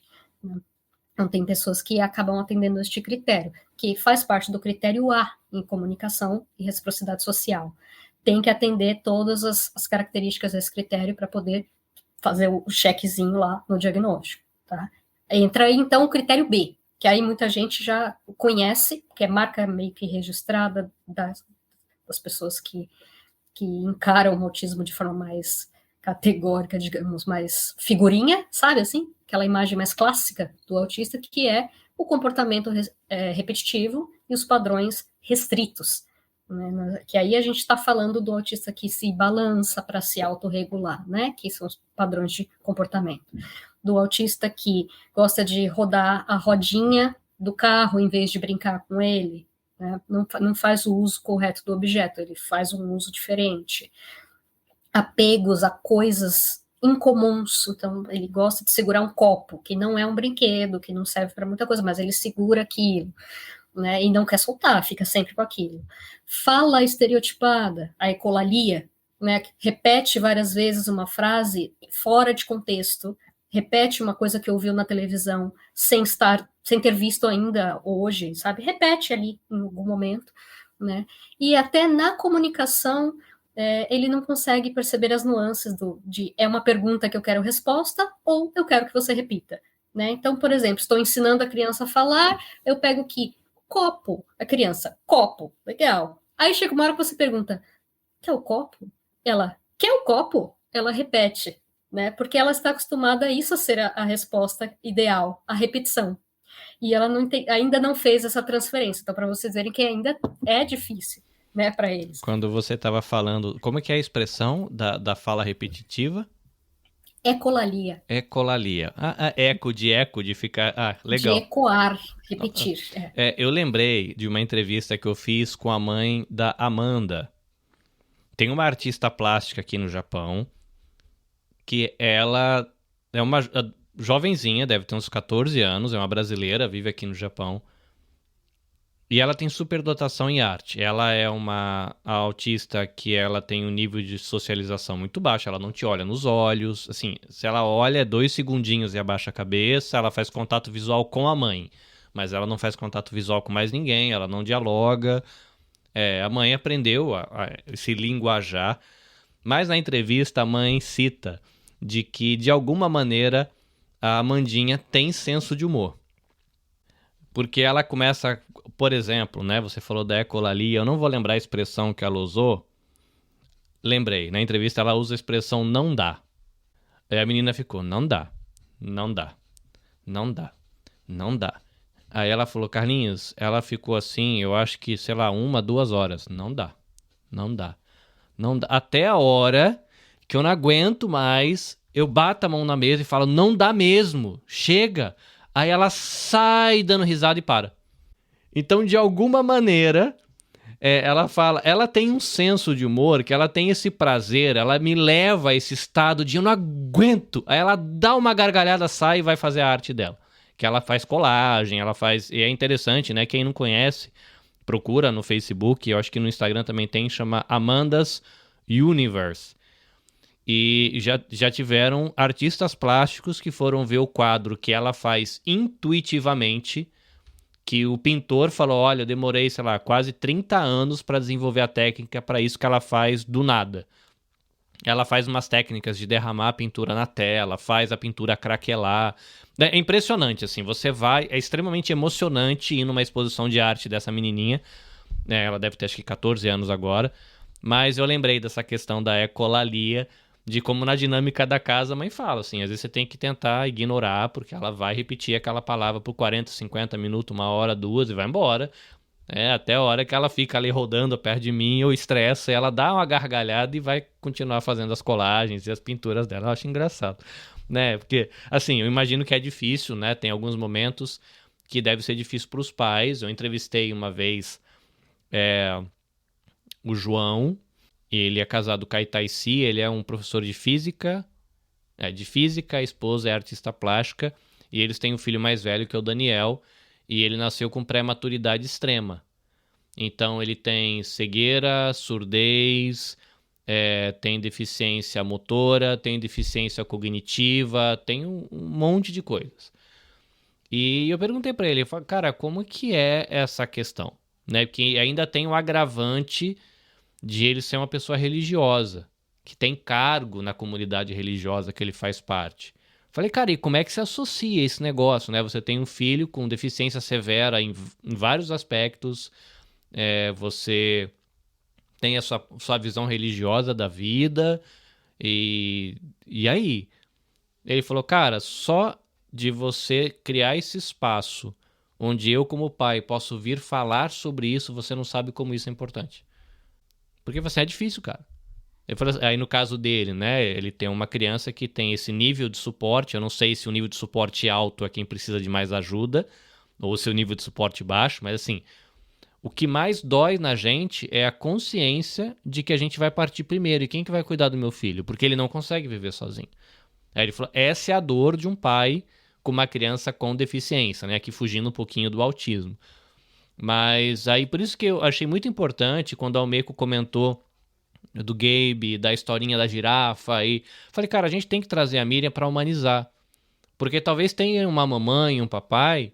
Então tem pessoas que acabam atendendo este critério, que faz parte do critério A em comunicação e reciprocidade social. Tem que atender todas as características desse critério para poder fazer o chequezinho lá no diagnóstico, tá? Entra aí, então, o critério B, que aí muita gente já conhece, que é marca meio que registrada das pessoas que encaram o autismo de forma mais categórica, digamos, mais figurinha, sabe assim? Aquela imagem mais clássica do autista, que é o comportamento repetitivo e os padrões restritos, né? Que aí a gente está falando do autista que se balança para se autorregular, né? Que são os padrões de comportamento. Do autista que gosta de rodar a rodinha do carro em vez de brincar com ele, né? Não faz o uso correto do objeto, ele faz um uso diferente. Apegos a coisas incomuns, então ele gosta de segurar um copo, que não é um brinquedo, que não serve para muita coisa, mas ele segura aquilo, né, e não quer soltar, fica sempre com aquilo. Fala estereotipada, a ecolalia, né, repete várias vezes uma frase fora de contexto, repete uma coisa que ouviu na televisão sem ter visto ainda hoje, sabe? Repete ali em algum momento, né? E até na comunicação ele não consegue perceber as nuances de é uma pergunta que eu quero resposta ou eu quero que você repita, né? Então, por exemplo, estou ensinando a criança a falar, eu pego aqui copo, a criança, copo, legal. Aí chega uma hora que você pergunta, quer o copo? Ela, quer o copo? Ela repete, né? Porque ela está acostumada a isso ser a resposta ideal, a repetição. E ela ainda não fez essa transferência. Então, para vocês verem que ainda é difícil, né, para eles.
Quando você estava falando, como é que é a expressão da fala repetitiva?
Ecolalia.
Ecolalia. Eco de ficar... legal.
De ecoar, repetir.
Eu lembrei de uma entrevista que eu fiz com a mãe da Amanda. Tem uma artista plástica aqui no Japão, que ela é uma jovenzinha, deve ter uns 14 anos, é uma brasileira, vive aqui no Japão. E ela tem superdotação em arte. Ela é uma autista que ela tem um nível de socialização muito baixo. Ela não te olha nos olhos. Assim, se ela olha 2 segundinhos e abaixa a cabeça, ela faz contato visual com a mãe. Mas ela não faz contato visual com mais ninguém, ela não dialoga. A mãe aprendeu a se linguajar. Mas na entrevista a mãe cita de que, de alguma maneira, a Amandinha tem senso de humor. Porque ela começa, por exemplo, né? Você falou da ecolalia, eu não vou lembrar a expressão que ela usou. Lembrei, na entrevista ela usa a expressão não dá. Aí a menina ficou, não dá, não dá, não dá, não dá. Aí ela falou, Carlinhos, ela ficou assim, eu acho que, sei lá, 1, 2 horas. Não dá, não dá, não dá. Até a hora que eu não aguento mais, eu bato a mão na mesa e falo, não dá mesmo, chega. Aí ela sai dando risada e para. Então, de alguma maneira, ela fala... Ela tem um senso de humor, que ela tem esse prazer, ela me leva a esse estado de eu não aguento. Aí ela dá uma gargalhada, sai e vai fazer a arte dela. Que ela faz colagem, ela faz... E é interessante, né? Quem não conhece, procura no Facebook, eu acho que no Instagram também tem, chama Amanda's Universe. E já tiveram artistas plásticos que foram ver o quadro que ela faz intuitivamente, que o pintor falou, olha, eu demorei, sei lá, quase 30 anos para desenvolver a técnica para isso que ela faz do nada. Ela faz umas técnicas de derramar a pintura na tela, faz a pintura craquelar. É impressionante, assim, você vai... É extremamente emocionante ir numa exposição de arte dessa menininha. Ela deve ter, acho que 14 anos agora. Mas eu lembrei dessa questão da ecolalia, de como na dinâmica da casa a mãe fala, assim, às vezes você tem que tentar ignorar, porque ela vai repetir aquela palavra por 40, 50 minutos, 1 hora, 2 e vai embora. Até a hora que ela fica ali rodando perto de mim, eu estresso, ela dá uma gargalhada e vai continuar fazendo as colagens e as pinturas dela. Eu acho engraçado, né? Porque, assim, eu imagino que é difícil, né? Tem alguns momentos que deve ser difícil para os pais. Eu entrevistei uma vez o João. Ele é casado com a Itaici, ele é um professor de física, a esposa é artista plástica, e eles têm um filho mais velho, que é o Daniel, e ele nasceu com pré-maturidade extrema. Então ele tem cegueira, surdez, tem deficiência motora, tem deficiência cognitiva, tem um monte de coisas. E eu perguntei pra ele, eu falei, cara, como que é essa questão? Né? Porque ainda tem o agravante de ele ser uma pessoa religiosa, que tem cargo na comunidade religiosa que ele faz parte. Falei, cara, e como é que se associa esse negócio, né? Você tem um filho com deficiência severa em vários aspectos, você tem a sua visão religiosa da vida, e aí? Ele falou, cara, só de você criar esse espaço onde eu, como pai, posso vir falar sobre isso, você não sabe como isso é importante. Porque é difícil, cara. Eu falei, aí no caso dele, né, ele tem uma criança que tem esse nível de suporte, eu não sei se o nível de suporte alto é quem precisa de mais ajuda, ou se o nível de suporte baixo, mas assim, o que mais dói na gente é a consciência de que a gente vai partir primeiro, e quem que vai cuidar do meu filho? Porque ele não consegue viver sozinho. Aí ele falou, essa é a dor de um pai com uma criança com deficiência, né, aqui fugindo um pouquinho do autismo. Mas aí, por isso que eu achei muito importante quando a Almeco comentou do Gabe, da historinha da girafa, e falei, cara, a gente tem que trazer a Miriam para humanizar, porque talvez tenha uma mamãe, um papai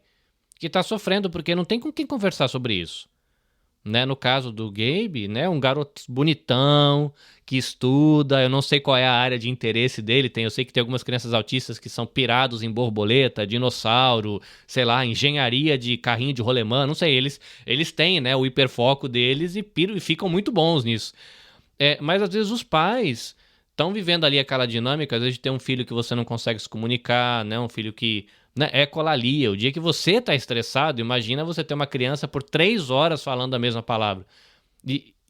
que tá sofrendo porque não tem com quem conversar sobre isso, né? No caso do Gabe, né, um garoto bonitão que estuda, eu não sei qual é a área de interesse dele, eu sei que tem algumas crianças autistas que são pirados em borboleta, dinossauro, sei lá, engenharia de carrinho de rolemã, não sei, eles têm, né, o hiperfoco deles e ficam muito bons nisso. Mas às vezes os pais estão vivendo ali aquela dinâmica, às vezes de ter um filho que você não consegue se comunicar, né? Um filho que, né, ecolalia. O dia que você está estressado, imagina você ter uma criança por 3 horas falando a mesma palavra.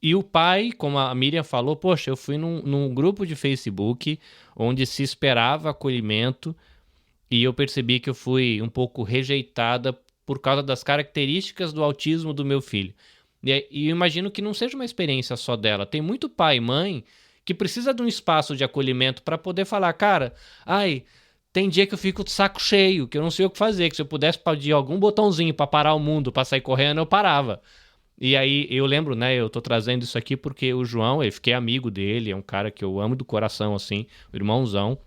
E o pai, como a Miriam falou, poxa, eu fui num grupo de Facebook onde se esperava acolhimento e eu percebi que eu fui um pouco rejeitada por causa das características do autismo do meu filho. E eu imagino que não seja uma experiência só dela. Tem muito pai e mãe que precisa de um espaço de acolhimento para poder falar, cara, tem dia que eu fico de saco cheio, que eu não sei o que fazer, que se eu pudesse pedir algum botãozinho para parar o mundo, para sair correndo, eu parava. E aí eu lembro, né, eu tô trazendo isso aqui porque o João, eu fiquei amigo dele, é um cara que eu amo do coração, assim, o irmãozão.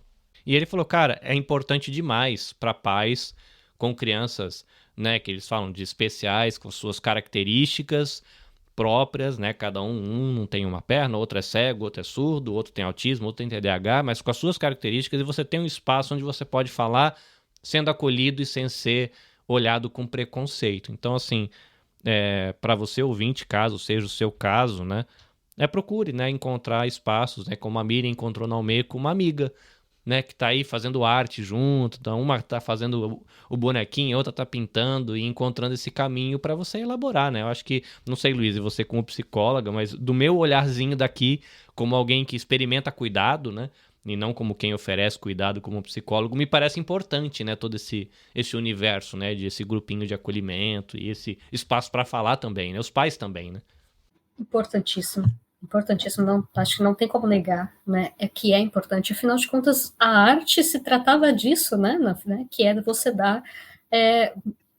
E ele falou, cara, é importante demais para pais com crianças, né, que eles falam de especiais, com suas características próprias, né, cada um não tem uma perna, outro é cego, outro é surdo, outro tem autismo, outro tem TDAH, mas com as suas características, e você tem um espaço onde você pode falar sendo acolhido e sem ser olhado com preconceito. Então, assim, para você ouvinte, caso seja o seu caso, né, procure, né, encontrar espaços, né, como a Miriam encontrou na Almeco, uma amiga, né, que tá aí fazendo arte junto, então uma tá fazendo o bonequinho, a outra tá pintando e encontrando esse caminho para você elaborar, né? Eu acho que, não sei, Luiz, e você como psicóloga, mas do meu olharzinho daqui, como alguém que experimenta cuidado, né, e não como quem oferece cuidado como psicólogo, me parece importante, né, todo esse universo, né, de esse grupinho de acolhimento e esse espaço para falar também, né? Os pais também, né?
Importantíssimo. Importantíssimo, não, acho que não tem como negar, né, que é importante, afinal de contas, a arte se tratava disso, né, que é você dar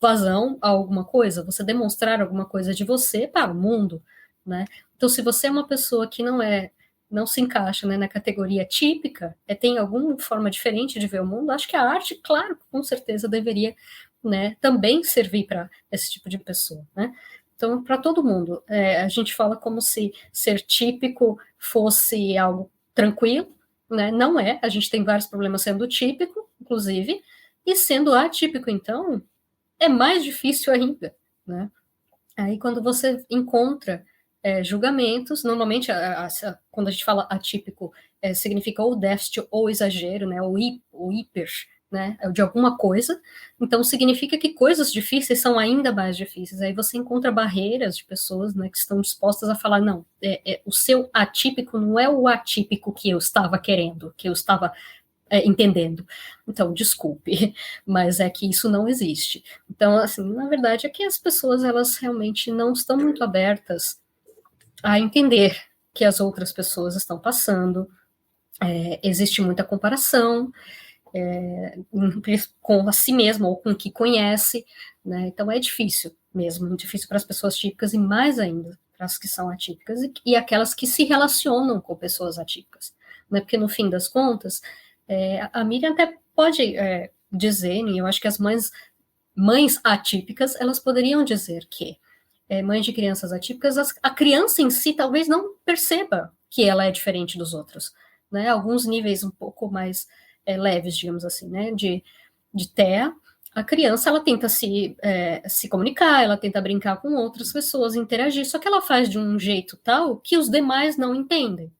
vazão a alguma coisa, você demonstrar alguma coisa de você para o mundo, né, então se você é uma pessoa que não se encaixa, né, na categoria típica, tem alguma forma diferente de ver o mundo, acho que a arte, claro, com certeza deveria, né, também servir para esse tipo de pessoa, né. Então, para todo mundo, a gente fala como se ser típico fosse algo tranquilo, né? Não é, a gente tem vários problemas sendo típico, inclusive, e sendo atípico, então, é mais difícil ainda, né? Aí, quando você encontra julgamentos, normalmente, quando a gente fala atípico, significa ou déficit ou exagero, né? Ou hiper, né, de alguma coisa, então significa que coisas difíceis são ainda mais difíceis, aí você encontra barreiras de pessoas, né, que estão dispostas a falar, não, o seu atípico não é o atípico que eu estava querendo, que eu estava entendendo, então, desculpe, mas é que isso não existe. Então, assim, na verdade é que as pessoas, elas realmente não estão muito abertas a entender que as outras pessoas estão passando, existe muita comparação, com a si mesmo ou com o que conhece, né? Então é difícil mesmo, difícil para as pessoas típicas e mais ainda para as que são atípicas e aquelas que se relacionam com pessoas atípicas, né? Porque no fim das contas, a Miriam até pode dizer, e eu acho que as mães atípicas, elas poderiam dizer que mães de crianças atípicas, a criança em si talvez não perceba que ela é diferente dos outros, né? Alguns níveis um pouco mais leves, digamos assim, né? De TEA, a criança, ela tenta se comunicar, ela tenta brincar com outras pessoas, interagir, só que ela faz de um jeito tal que os demais não entendem,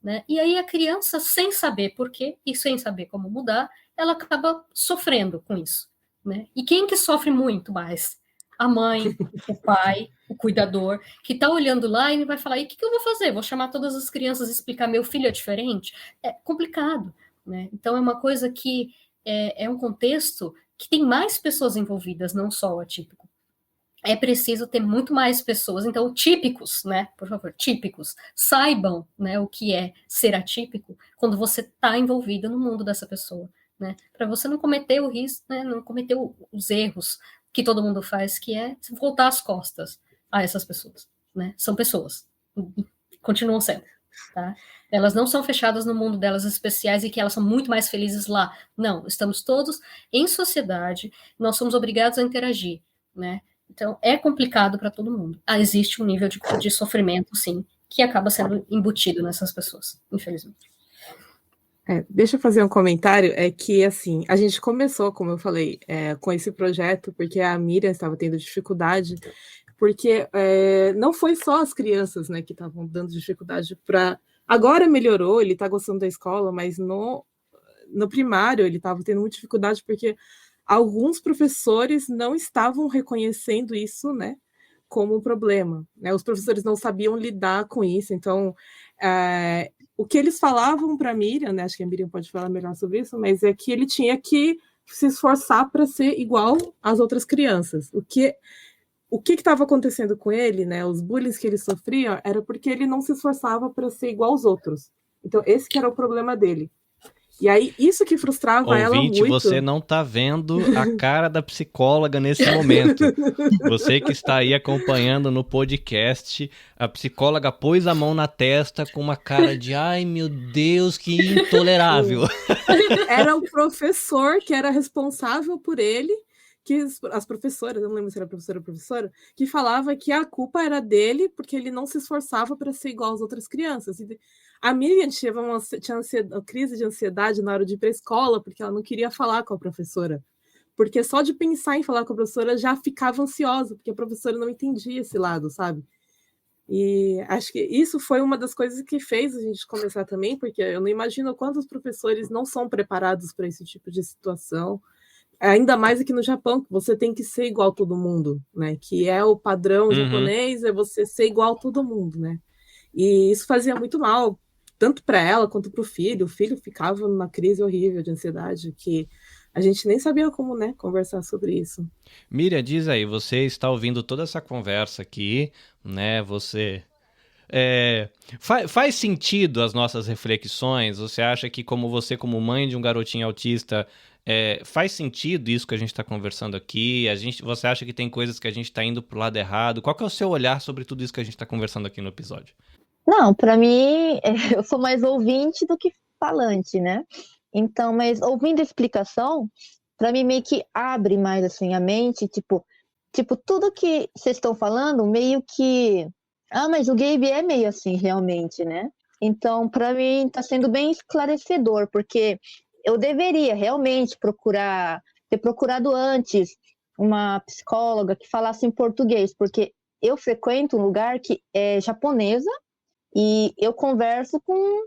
né? E aí a criança, sem saber por quê e sem saber como mudar, ela acaba sofrendo com isso, né? E quem que sofre muito mais? A mãe, o pai, o cuidador, que está olhando lá e vai falar, e o que eu vou fazer? Vou chamar todas as crianças e explicar, meu filho é diferente? É complicado, né? Então é uma coisa que é um contexto que tem mais pessoas envolvidas, não só o atípico. É preciso ter muito mais pessoas, então típicos, né, por favor, típicos, saibam, né, o que é ser atípico quando você está envolvido no mundo dessa pessoa, né, para você não cometer o risco, né, não cometer os erros que todo mundo faz, que é voltar as costas a essas pessoas, né, são pessoas, continuam sendo, tá? Elas não são fechadas no mundo delas especiais e que elas são muito mais felizes lá, não, estamos todos em sociedade, nós somos obrigados a interagir, né, então, é complicado para todo mundo. Existe um nível de sofrimento, sim, que acaba sendo embutido nessas pessoas, infelizmente.
Deixa eu fazer um comentário, que, assim, a gente começou, como eu falei, com esse projeto, porque a Miriam estava tendo dificuldade, porque não foi só as crianças, né, que estavam dando dificuldade para... Agora melhorou, ele está gostando da escola, mas no primário ele estava tendo muita dificuldade, porque alguns professores não estavam reconhecendo isso, né, como um problema, né? Os professores não sabiam lidar com isso, então o que eles falavam para a Miriam, né, acho que a Miriam pode falar melhor sobre isso, mas é que ele tinha que se esforçar para ser igual às outras crianças. O que estava acontecendo com ele, né, os bullying que ele sofria, era porque ele não se esforçava para ser igual aos outros. Então, esse que era o problema dele. E aí, isso que frustrava ela muito.
Você não tá vendo a cara da psicóloga nesse momento. Você que está aí acompanhando no podcast, a psicóloga pôs a mão na testa com uma cara de ai meu Deus, que intolerável.
Era o professor que era responsável por ele, que as professoras, eu não lembro se era professora ou professora, que falava que a culpa era dele porque ele não se esforçava para ser igual às outras crianças. A Miriam tinha uma crise de ansiedade na hora de ir para a escola, porque ela não queria falar com a professora. Porque só de pensar em falar com a professora já ficava ansiosa, porque a professora não entendia esse lado, sabe? E acho que isso foi uma das coisas que fez a gente começar também, porque eu não imagino quantos professores não são preparados para esse tipo de situação. Ainda mais aqui no Japão, que você tem que ser igual a todo mundo, né? Que é o padrão japonês, é você ser igual a todo mundo, né? E isso fazia muito mal, tanto para ela quanto para o filho. O filho ficava numa crise horrível de ansiedade, que a gente nem sabia como, né, conversar sobre isso.
Miriam, diz aí, você está ouvindo toda essa conversa aqui, né? Você... faz sentido as nossas reflexões? Você acha que como mãe de um garotinho autista, faz sentido isso que a gente está conversando aqui? Você acha que tem coisas que a gente está indo pro lado errado? Qual que é o seu olhar sobre tudo isso que a gente está conversando aqui no episódio?
Não, para mim, eu sou mais ouvinte do que falante, né? Então, mas ouvindo a explicação, para mim meio que abre mais assim a mente, tipo tudo que vocês estão falando, meio que mas o Gabe é meio assim realmente, né? Então, para mim está sendo bem esclarecedor, porque eu deveria realmente ter procurado antes uma psicóloga que falasse em português, porque eu frequento um lugar que é japonesa e eu converso com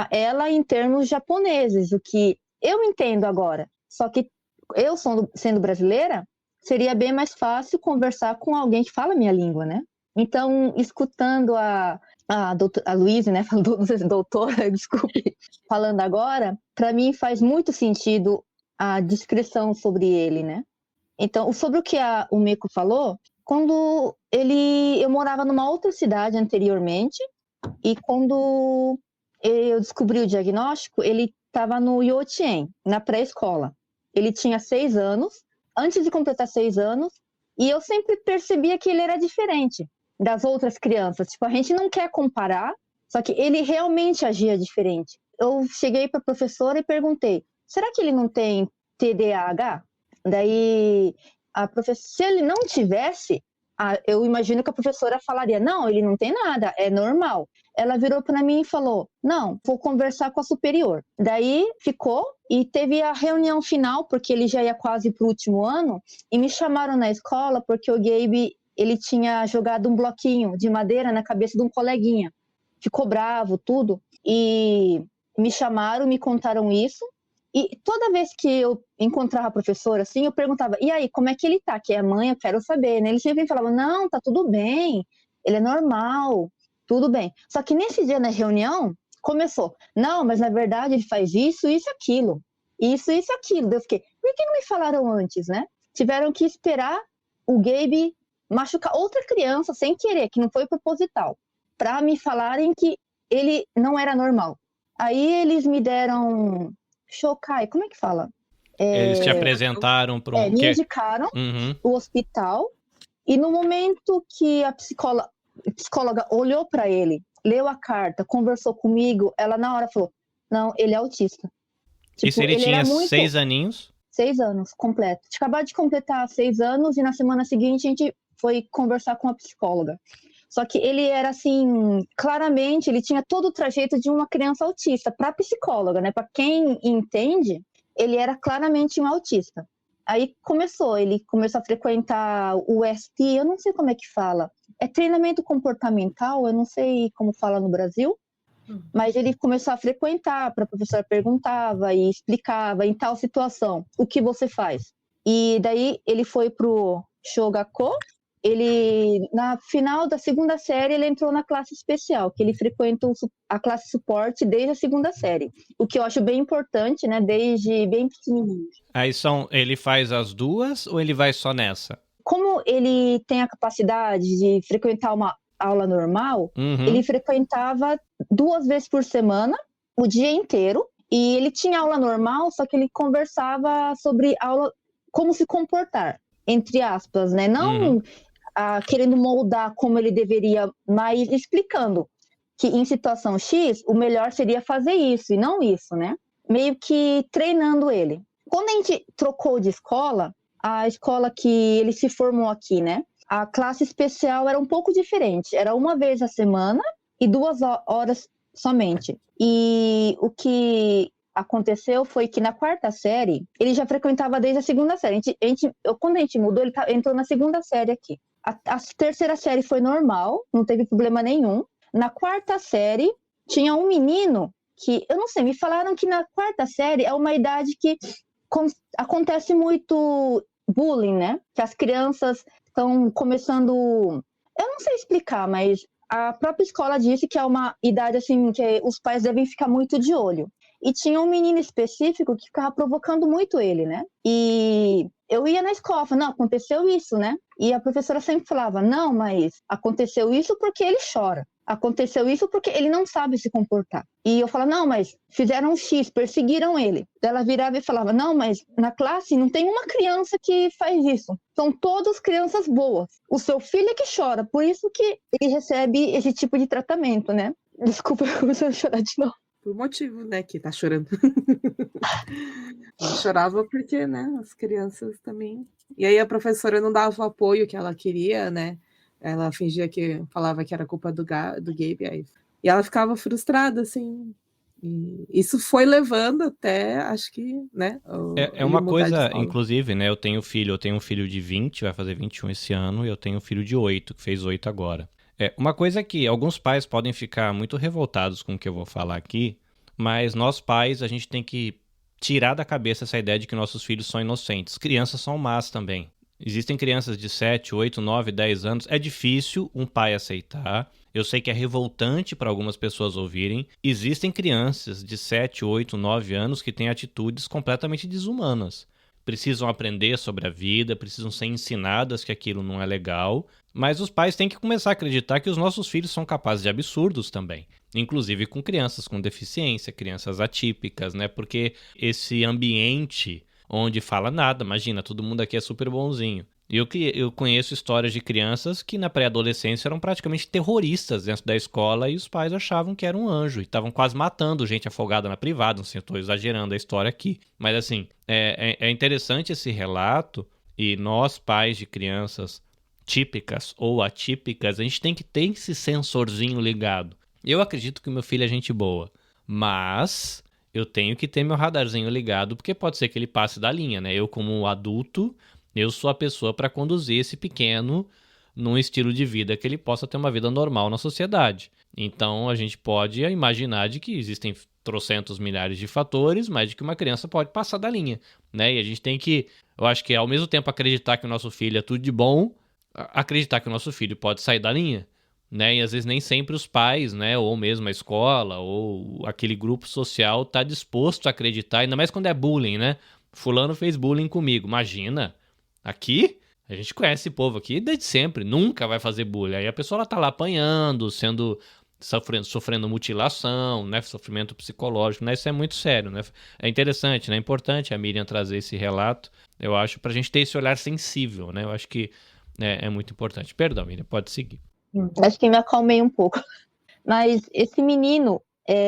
ela em termos japoneses, o que eu entendo agora. Só que eu, sendo brasileira, seria bem mais fácil conversar com alguém que fala a minha língua, né? Então, escutando a Luísa, né, doutora, desculpe, falando agora, para mim faz muito sentido a descrição sobre ele, né? Então, sobre o que o Meiko falou, quando eu morava numa outra cidade anteriormente, e quando eu descobri o diagnóstico, ele estava no Youchien, na pré-escola. Ele tinha 6 anos, antes de completar 6 anos, e eu sempre percebia que ele era diferente das outras crianças. Tipo, a gente não quer comparar, só que ele realmente agia diferente. Eu cheguei para a professora e perguntei, será que ele não tem TDAH? Daí, se ele não tivesse, eu imagino que a professora falaria, não, ele não tem nada, é normal. Ela virou para mim e falou, não, vou conversar com a superior. Daí ficou e teve a reunião final, porque ele já ia quase para o último ano, e me chamaram na escola porque o Gabe, ele tinha jogado um bloquinho de madeira na cabeça de um coleguinha. Ficou bravo, tudo, e me chamaram, me contaram isso. E toda vez que eu encontrava a professora, assim, eu perguntava, e aí, como é que ele tá? Que é a mãe, eu quero saber, né? Ele sempre falava, não, tá tudo bem, ele é normal, tudo bem. Só que nesse dia, na reunião, começou, não, mas na verdade ele faz isso, isso, aquilo. Isso, isso, aquilo. Eu fiquei, por que não me falaram antes, né? Tiveram que esperar o Gabe machucar outra criança sem querer, que não foi proposital, para me falarem que ele não era normal. Aí eles me deram... Shokai, como é que fala?
Eles te apresentaram para um...
me indicaram o hospital, e no momento que a psicóloga olhou para ele, leu a carta, conversou comigo, ela na hora falou, não, ele é autista.
Tipo, isso ele tinha 6 aninhos?
6 anos, completo. Tinha acabado de completar 6 anos e na semana seguinte a gente foi conversar com a psicóloga. Só que ele era assim, claramente, ele tinha todo o trajeto de uma criança autista, para a psicóloga, né? Para quem entende, ele era claramente um autista. Aí ele começou a frequentar o ST, eu não sei como é que fala, é treinamento comportamental, eu não sei como fala no Brasil, mas ele começou a frequentar, para a professora perguntava e explicava em tal situação, o que você faz? E daí ele foi pro Shogako. Ele, na final da 2ª série, ele entrou na classe especial, que ele frequenta a classe suporte desde a 2ª série. O que eu acho bem importante, né? Desde bem pequenininho.
Aí ele faz as duas ou ele vai só nessa?
Como ele tem a capacidade de frequentar uma aula normal, ele frequentava 2 vezes por semana, o dia inteiro. E ele tinha aula normal, só que ele conversava sobre aula, como se comportar, entre aspas, né? Não... querendo moldar como ele deveria, mas explicando que em situação X, o melhor seria fazer isso e não isso, né? Meio que treinando ele. Quando a gente trocou de escola, a escola que ele se formou aqui, né? A classe especial era um pouco diferente. Era 1 vez a semana e 2 horas somente. E o que aconteceu foi que na 4ª série, ele já frequentava desde a 2ª série. Quando a gente mudou, ele entrou na 2ª série aqui. A 3ª série foi normal, não teve problema nenhum. Na 4ª série, tinha um menino que, eu não sei, me falaram que na 4ª série é uma idade que acontece muito bullying, né? Que as crianças estão começando... Eu não sei explicar, mas a própria escola disse que é uma idade assim que os pais devem ficar muito de olho. E tinha um menino específico que ficava provocando muito ele, né? E eu ia na escola, falava, não, aconteceu isso, né? E a professora sempre falava, não, mas aconteceu isso porque ele chora. Aconteceu isso porque ele não sabe se comportar. E eu falava, não, mas fizeram um X, perseguiram ele. Ela virava e falava, não, mas na classe não tem uma criança que faz isso. São todas crianças boas. O seu filho é que chora, por isso que ele recebe esse tipo de tratamento, né? Desculpa, eu comecei a chorar de novo.
Por motivo, né, que tá chorando. Ela chorava porque, né, as crianças também... E aí a professora não dava o apoio que ela queria, né? Ela fingia que falava que era culpa do Gabe. Aí. E ela ficava frustrada, assim. E isso foi levando até, acho que, né?
É uma coisa, inclusive, né? Eu tenho um filho de 20, vai fazer 21 esse ano, e eu tenho um filho de 8, que fez 8 agora. Uma coisa que alguns pais podem ficar muito revoltados com o que eu vou falar aqui, mas nós pais, a gente tem que tirar da cabeça essa ideia de que nossos filhos são inocentes. Crianças são más também. Existem crianças de 7, 8, 9, 10 anos. É difícil um pai aceitar. Eu sei que é revoltante para algumas pessoas ouvirem. Existem crianças de 7, 8, 9 anos que têm atitudes completamente desumanas. precisam aprender sobre a vida, precisam ser ensinadas que aquilo não é legal, mas os pais têm que começar a acreditar que os nossos filhos são capazes de absurdos também, inclusive com crianças com deficiência, crianças atípicas, né? Porque esse ambiente onde fala nada, imagina, todo mundo aqui é super bonzinho. Eu conheço histórias de crianças que na pré-adolescência eram praticamente terroristas dentro da escola e os pais achavam que era um anjo e estavam quase matando gente afogada na privada. Não sei, eu estou exagerando a história aqui. Mas assim, é interessante esse relato e nós, pais de crianças típicas ou atípicas, a gente tem que ter esse sensorzinho ligado. Eu acredito que o meu filho é gente boa, mas eu tenho que ter meu radarzinho ligado porque pode ser que ele passe da linha, né? Eu como adulto... Eu sou a pessoa para conduzir esse pequeno num estilo de vida que ele possa ter uma vida normal na sociedade. Então, a gente pode imaginar de que existem trocentos milhares de fatores, mas de que uma criança pode passar da linha, né? E a gente tem que, eu acho que ao mesmo tempo acreditar que o nosso filho é tudo de bom, acreditar que o nosso filho pode sair da linha, né? E às vezes nem sempre os pais, né? Ou mesmo a escola, ou aquele grupo social tá disposto a acreditar, ainda mais quando é bullying, né? Fulano fez bullying comigo, imagina... Aqui, a gente conhece esse povo aqui desde sempre, nunca vai fazer bullying. Aí a pessoa ela tá lá apanhando, sofrendo mutilação, né, sofrimento psicológico, né, isso é muito sério, né, é interessante, né, é importante a Miriam trazer esse relato, eu acho, pra gente ter esse olhar sensível, né, eu acho que é muito importante. Perdão, Miriam, pode seguir.
Acho que me acalmei um pouco, mas esse menino,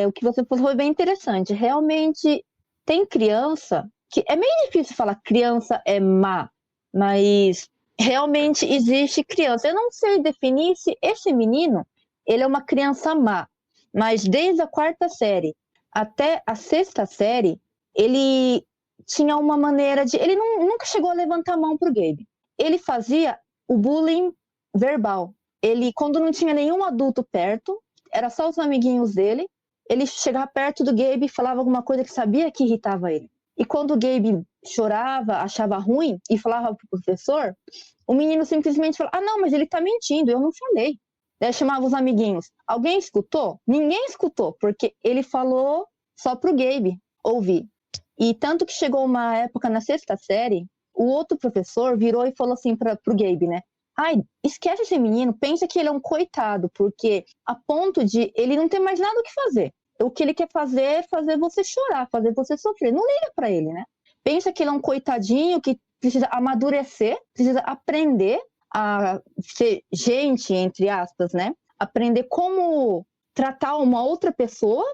o que você falou foi bem interessante, realmente tem criança, que é meio difícil falar criança é má, mas realmente existe criança. Eu não sei definir se esse menino, ele é uma criança má, mas desde a 4ª série até a 6ª série, ele tinha uma maneira de... Ele nunca chegou a levantar a mão pro Gabe. Ele fazia o bullying verbal. Ele, quando não tinha nenhum adulto perto, era só os amiguinhos dele, ele chegava perto do Gabe e falava alguma coisa que sabia que irritava ele. E quando o Gabe chorava, achava ruim e falava pro professor, o menino simplesmente falava, ah, não, mas ele tá mentindo, eu não falei. Daí chamava os amiguinhos. Alguém escutou? Ninguém escutou, porque ele falou só pro Gabe ouvir. E tanto que chegou uma época na 6ª série, o outro professor virou e falou assim pro Gabe, né? Ai, esquece esse menino, pensa que ele é um coitado, porque a ponto de ele não ter mais nada o que fazer. O que ele quer fazer é fazer você chorar, fazer você sofrer. Não liga pra ele, né? Pensa que ele é um coitadinho que precisa amadurecer, precisa aprender a ser gente, entre aspas, né? Aprender como tratar uma outra pessoa.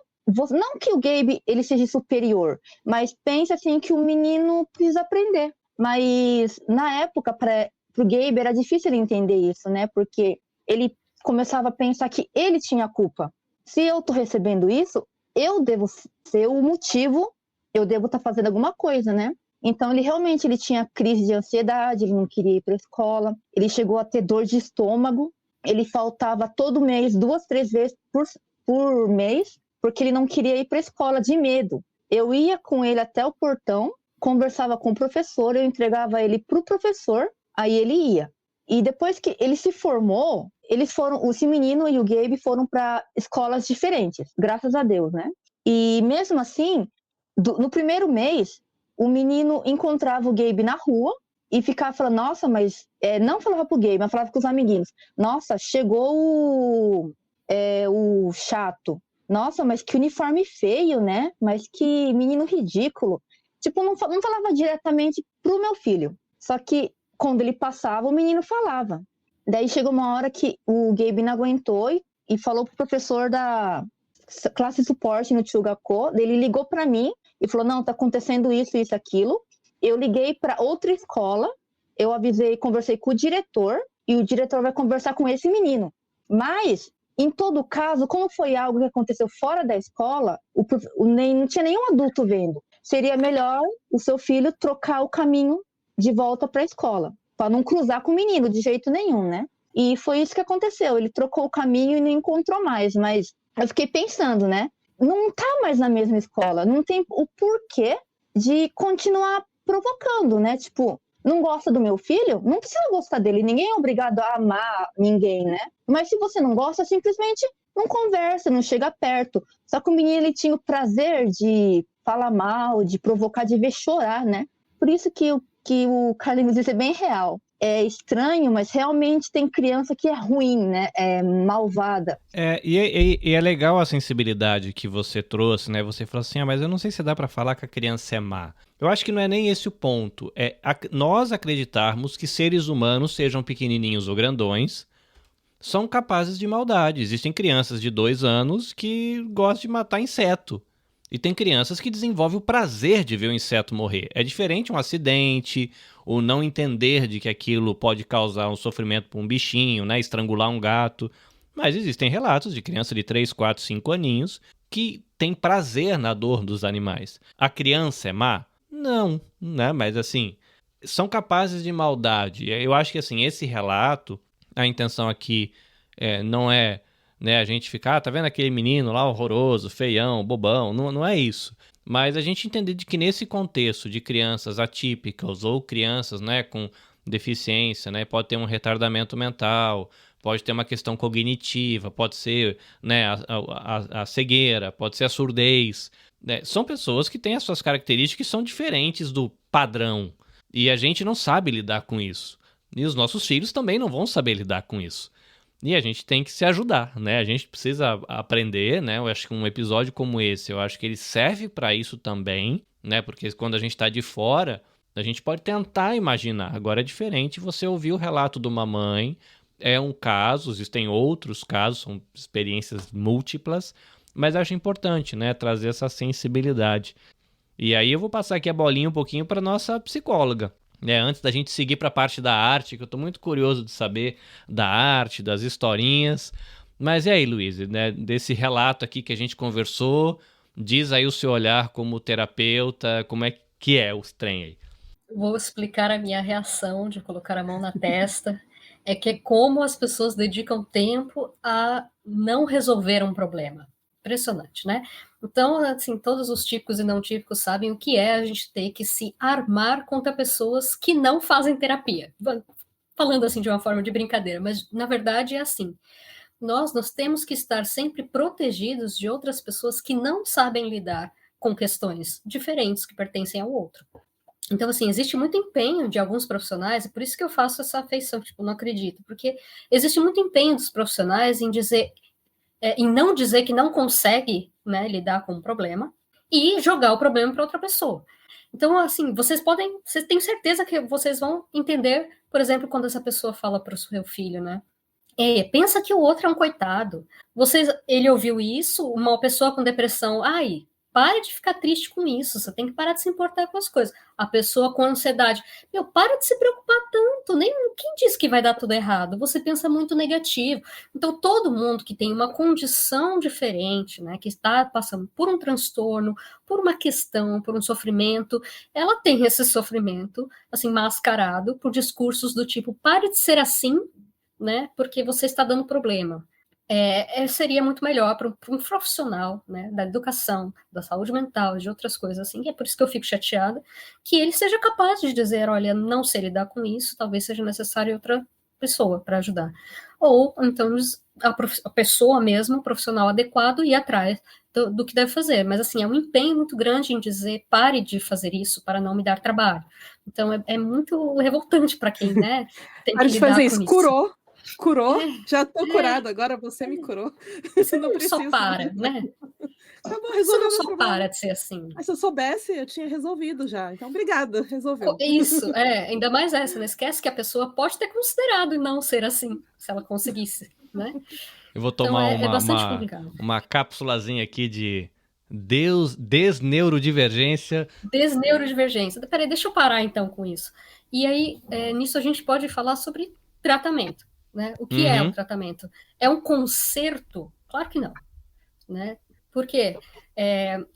Não que o Gabe ele seja superior, mas pensa assim que o menino precisa aprender. Mas na época, pro Gabe era difícil ele entender isso, né? Porque ele começava a pensar que ele tinha culpa. Se eu tô recebendo isso, eu devo ser o motivo, eu devo estar fazendo alguma coisa, né? Então, ele tinha crise de ansiedade, ele não queria ir para a escola, ele chegou a ter dor de estômago, ele faltava todo mês, 2, 3 vezes por mês, porque ele não queria ir para a escola de medo. Eu ia com ele até o portão, conversava com o professor, eu entregava ele para o professor, aí ele ia. E depois que ele se formou, esse menino e o Gabe foram para escolas diferentes, graças a Deus, né? E mesmo assim, no primeiro mês, o menino encontrava o Gabe na rua e ficava falando, nossa, mas... não falava pro Gabe, mas falava com os amiguinhos. Nossa, chegou o chato. Nossa, mas que uniforme feio, né? Mas que menino ridículo. Tipo, não falava diretamente pro meu filho. Só que quando ele passava, o menino falava. Daí chegou uma hora que o Gabe não aguentou e falou pro professor da classe suporte no Tchugakô. Ele ligou para mim e falou, não, tá acontecendo isso, isso, aquilo. Eu liguei para outra escola, eu avisei, conversei com o diretor e o diretor vai conversar com esse menino. Mas, em todo caso, como foi algo que aconteceu fora da escola, não tinha nenhum adulto vendo. Seria melhor o seu filho trocar o caminho de volta para a escola, para não cruzar com o menino de jeito nenhum, né? E foi isso que aconteceu. Ele trocou o caminho e não encontrou mais. Mas eu fiquei pensando, né? Não tá mais na mesma escola. Não tem o porquê de continuar provocando, né? Tipo, não gosta do meu filho? Não precisa gostar dele. Ninguém é obrigado a amar ninguém, né? Mas se você não gosta, simplesmente não conversa, não chega perto. Só que o menino, ele tinha o prazer de falar mal, de provocar, de ver chorar, né? por isso que o Carlinhos disse é bem real. É estranho, mas realmente tem criança que é ruim, né? É malvada.
E é legal a sensibilidade que você trouxe, né? Você falou assim, mas eu não sei se dá pra falar que a criança é má. Eu acho que não é nem esse o ponto. É nós acreditarmos que seres humanos, sejam pequenininhos ou grandões, são capazes de maldade. Existem crianças de 2 anos que gostam de matar inseto. E tem crianças que desenvolvem o prazer de ver o inseto morrer. É diferente um acidente, o não entender de que aquilo pode causar um sofrimento para um bichinho, né? Estrangular um gato. Mas existem relatos de criança de 3, 4, 5 aninhos que tem prazer na dor dos animais. A criança é má? Não, né? Mas assim, são capazes de maldade. Eu acho que assim, esse relato, a intenção aqui não é, né, a gente ficar, tá vendo aquele menino lá horroroso, feião, bobão, não é isso. Mas a gente entender de que nesse contexto de crianças atípicas ou crianças, né, com deficiência, né, pode ter um retardamento mental, pode ter uma questão cognitiva, pode ser, né, a cegueira, pode ser a surdez, né, são pessoas que têm as suas características que são diferentes do padrão e a gente não sabe lidar com isso. E os nossos filhos também não vão saber lidar com isso. E a gente tem que se ajudar, né? A gente precisa aprender, né? Eu acho que um episódio como esse, eu acho que ele serve para isso também, né? Porque quando a gente está de fora, a gente pode tentar imaginar. Agora é diferente você ouvir o relato de uma mãe, é um caso, existem outros casos, são experiências múltiplas, mas acho importante, né? Trazer essa sensibilidade. E aí eu vou passar aqui a bolinha um pouquinho para nossa psicóloga. Antes da gente seguir para a parte da arte, que eu estou muito curioso de saber da arte, das historinhas. Mas e aí, Luiz, né, desse relato aqui que a gente conversou, diz aí o seu olhar como terapeuta, como é que é o trem aí?
Vou explicar a minha reação de colocar a mão na testa. É que é como as pessoas dedicam tempo a não resolver um problema. Impressionante, né? Então, assim, todos os típicos e não típicos sabem o que é a gente ter que se armar contra pessoas que não fazem terapia. Falando assim de uma forma de brincadeira, mas na verdade é assim. Nós temos que estar sempre protegidos de outras pessoas que não sabem lidar com questões diferentes que pertencem ao outro. Então, assim, existe muito empenho de alguns profissionais, e por isso que eu faço essa afeição, tipo, não acredito, porque existe muito empenho dos profissionais em dizer, em não dizer que não consegue, né, lidar com o problema e jogar o problema para outra pessoa. Então, assim, vocês têm certeza que vocês vão entender, por exemplo, quando essa pessoa fala para o seu filho, né? Pensa que o outro é um coitado. Ele ouviu isso, uma pessoa com depressão, pare de ficar triste com isso, você tem que parar de se importar com as coisas. A pessoa com ansiedade, para de se preocupar tanto, nem quem disse que vai dar tudo errado, você pensa muito negativo. Então, todo mundo que tem uma condição diferente, né, que está passando por um transtorno, por uma questão, por um sofrimento, ela tem esse sofrimento, assim, mascarado por discursos do tipo, pare de ser assim, né, porque você está dando problema. Seria muito melhor para um profissional, né, da educação, da saúde mental, de outras coisas assim, e é por isso que eu fico chateada, que ele seja capaz de dizer, olha, não sei lidar com isso, talvez seja necessário outra pessoa para ajudar. Ou, então, a pessoa mesmo, o profissional adequado, ir atrás do que deve fazer. Mas, assim, é um empenho muito grande em dizer, pare de fazer isso para não me dar trabalho. Então, é muito revoltante para quem, né, tem que lidar com isso.
Pare de fazer isso, curou, já tô curado, agora você me curou.
Você não só para, né?
Acabou,
Você não
resolveu
só
meu problema.
para de ser assim.
Mas se eu soubesse, eu tinha resolvido já. Então, obrigada, resolveu.
Isso, ainda mais essa, não esquece que a pessoa pode ter considerado não ser assim, se ela conseguisse, né?
Eu vou tomar
então, bastante complicado.
uma cápsulazinha aqui de desneurodivergência.
Desneurodivergência. Peraí, deixa eu parar então com isso. E aí, nisso a gente pode falar sobre tratamento, né? O que é o tratamento? É um conserto? Claro que não, né? Porque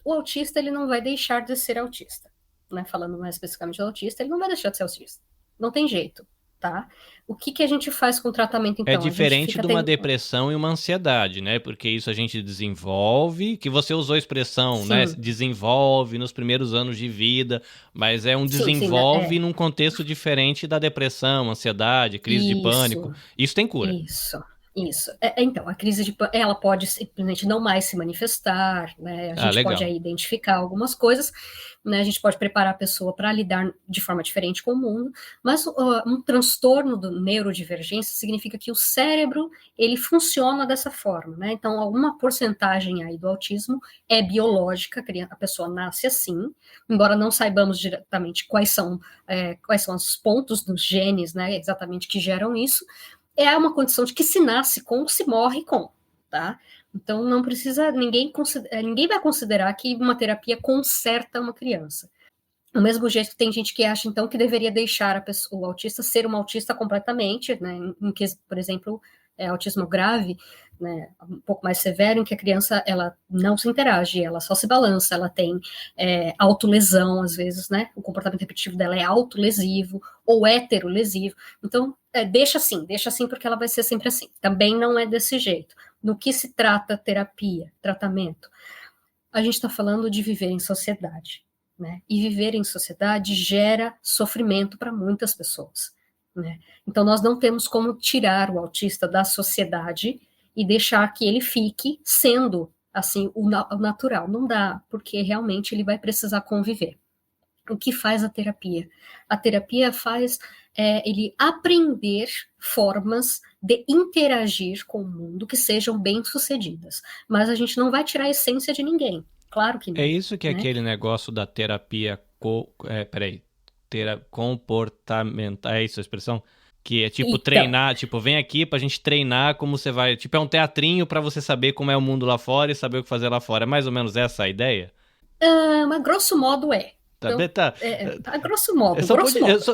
o autista, ele não vai deixar de ser autista, né? Falando mais especificamente do autista, ele não vai deixar de ser autista. Não tem jeito, tá? O que a gente faz com o tratamento, então?
É diferente de uma depressão e uma ansiedade, né? Porque isso a gente desenvolve, que você usou a expressão, né? Desenvolve nos primeiros anos de vida, mas é um desenvolve num contexto diferente da depressão, ansiedade, crise de pânico. Isso tem cura.
Isso. Isso. Então, a crise de pânico, ela pode simplesmente não mais se manifestar, né? A gente
legal.
pode aí identificar algumas coisas, né? A gente pode preparar a pessoa para lidar de forma diferente com o mundo, mas um transtorno do neurodivergência significa que o cérebro, ele funciona dessa forma, né? Então, alguma porcentagem aí do autismo é biológica, a pessoa nasce assim, embora não saibamos diretamente quais são os pontos dos genes, né, exatamente que geram isso, é uma condição de que se nasce com, se morre com, tá? Então não precisa, ninguém vai considerar que uma terapia conserta uma criança. Do mesmo jeito que tem gente que acha, então, que deveria deixar o autista ser um autista completamente, né, em que, por exemplo, autismo grave, né, um pouco mais severo, em que a criança, ela não se interage, ela só se balança, ela tem autolesão, às vezes, né, o comportamento repetitivo dela é autolesivo ou heterolesivo, então, deixa assim, porque ela vai ser sempre assim. Também não é desse jeito. No que se trata terapia, tratamento? A gente está falando de viver em sociedade, né? E viver em sociedade gera sofrimento para muitas pessoas, né? Então nós não temos como tirar o autista da sociedade e deixar que ele fique sendo assim o natural. Não dá, porque realmente ele vai precisar conviver. O que faz a terapia? A terapia faz ele aprender formas de interagir com o mundo que sejam bem-sucedidas. Mas a gente não vai tirar a essência de ninguém. Claro que não.
É isso que é
né?
aquele negócio da terapia comportamental, é isso a expressão? Que é tipo
Então.
treinar, tipo, vem aqui pra gente treinar como você vai, tipo, é um teatrinho pra você saber como é o mundo lá fora e saber o que fazer lá fora. É mais ou menos essa a ideia?
Mas grosso modo é.
Tá,
Então,
tá.
Grosso modo.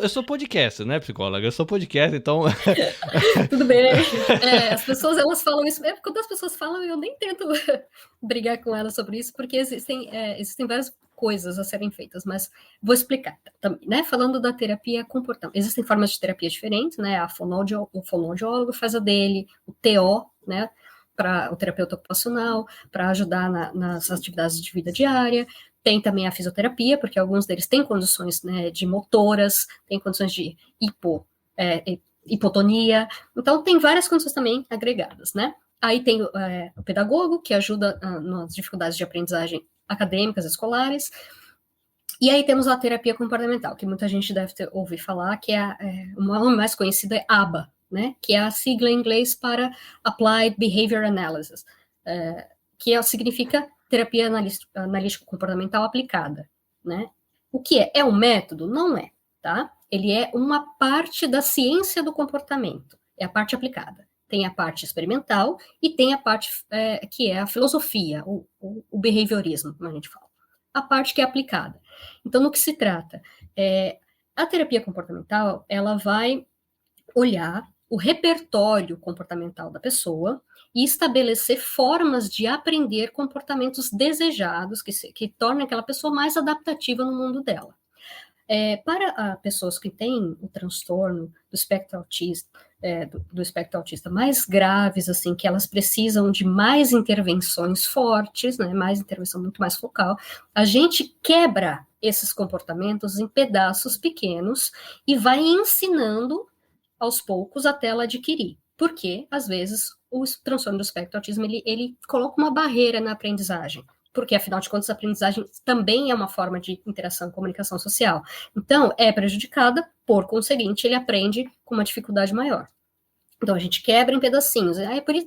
Eu sou podcaster, né, psicóloga? Eu sou podcaster, então...
Tudo bem. As pessoas, elas falam isso. Quando as pessoas falam, eu nem tento brigar com elas sobre isso, porque existem várias coisas a serem feitas, mas vou explicar também, né? Falando da terapia comportamental. Existem formas de terapia diferentes, né? O fonoaudiólogo faz a dele, o TO, né? Para o terapeuta ocupacional, para ajudar nas atividades de vida diária. Tem também a fisioterapia, porque alguns deles têm condições, né, de motoras, têm condições de hipotonia. Então, tem várias condições também agregadas, né? Aí tem o pedagogo, que ajuda nas dificuldades de aprendizagem acadêmicas, escolares. E aí temos a terapia comportamental, que muita gente deve ouvir falar, que o nome mais conhecido é ABA, né? Que é a sigla em inglês para Applied Behavior Analysis, que significa terapia analítico-comportamental aplicada, né? O que é? É um método? Não é, tá? Ele é uma parte da ciência do comportamento, é a parte aplicada. Tem a parte experimental e tem a parte que é a filosofia, o behaviorismo, como a gente fala. A parte que é aplicada. Então, no que se trata? A terapia comportamental, ela vai olhar o repertório comportamental da pessoa e estabelecer formas de aprender comportamentos desejados que tornem aquela pessoa mais adaptativa no mundo dela. Para pessoas que têm o transtorno do espectro autista, mais graves, assim, que elas precisam de mais intervenções fortes, né, mais intervenção muito mais focal, a gente quebra esses comportamentos em pedaços pequenos e vai ensinando aos poucos até ela adquirir. Porque, às vezes, o transtorno do espectro autismo, ele coloca uma barreira na aprendizagem. Porque, afinal de contas, a aprendizagem também é uma forma de interação e comunicação social. Então, é prejudicada, por conseguinte, ele aprende com uma dificuldade maior. Então, a gente quebra em pedacinhos.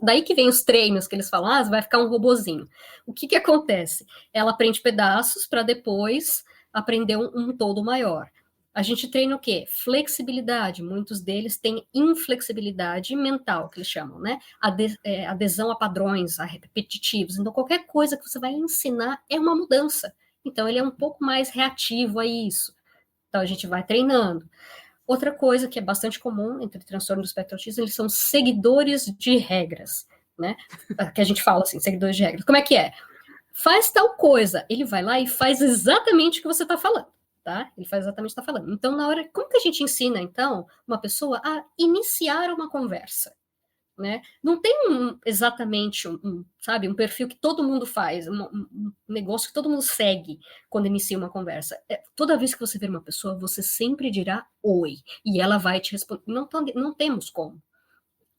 Daí que vem os treinos que eles falam, vai ficar um robozinho. O que acontece? Ela aprende pedaços para depois aprender um todo maior. A gente treina o quê? Flexibilidade. Muitos deles têm inflexibilidade mental, que eles chamam, né? Adesão a padrões, a repetitivos. Então, qualquer coisa que você vai ensinar é uma mudança. Então, ele é um pouco mais reativo a isso. Então, a gente vai treinando. Outra coisa que é bastante comum entre transtorno do espectro autista, eles são seguidores de regras, né? Que a gente fala assim, seguidores de regras. Como é que é? Faz tal coisa. Ele vai lá e faz exatamente o que você está falando. Tá? Ele faz exatamente o que está falando. Então, como que a gente ensina, então, uma pessoa a iniciar uma conversa? Né? Não tem exatamente um perfil que todo mundo faz, um negócio que todo mundo segue quando inicia uma conversa. Toda vez que você ver uma pessoa, você sempre dirá oi, e ela vai te responder. Não temos como.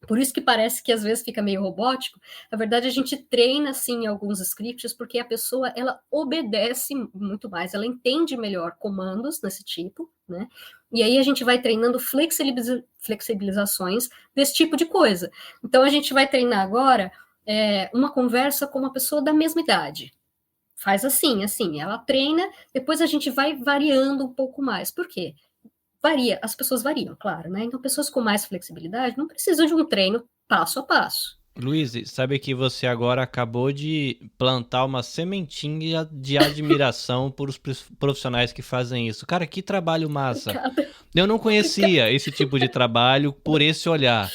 Por isso que parece que às vezes fica meio robótico. Na verdade, a gente treina, sim, alguns scripts, porque a pessoa, ela obedece muito mais, ela entende melhor comandos desse tipo, né? E aí a gente vai treinando flexibilizações desse tipo de coisa. Então, a gente vai treinar agora uma conversa com uma pessoa da mesma idade. Faz assim, ela treina, depois a gente vai variando um pouco mais. Por quê? Varia, as pessoas variam, claro, né? Então, pessoas com mais flexibilidade não precisam de um treino passo a passo.
Luiz, sabe que você agora acabou de plantar uma sementinha de admiração por os profissionais que fazem isso. Cara, que trabalho massa.
Obrigada.
Eu não conhecia esse tipo de trabalho por esse olhar.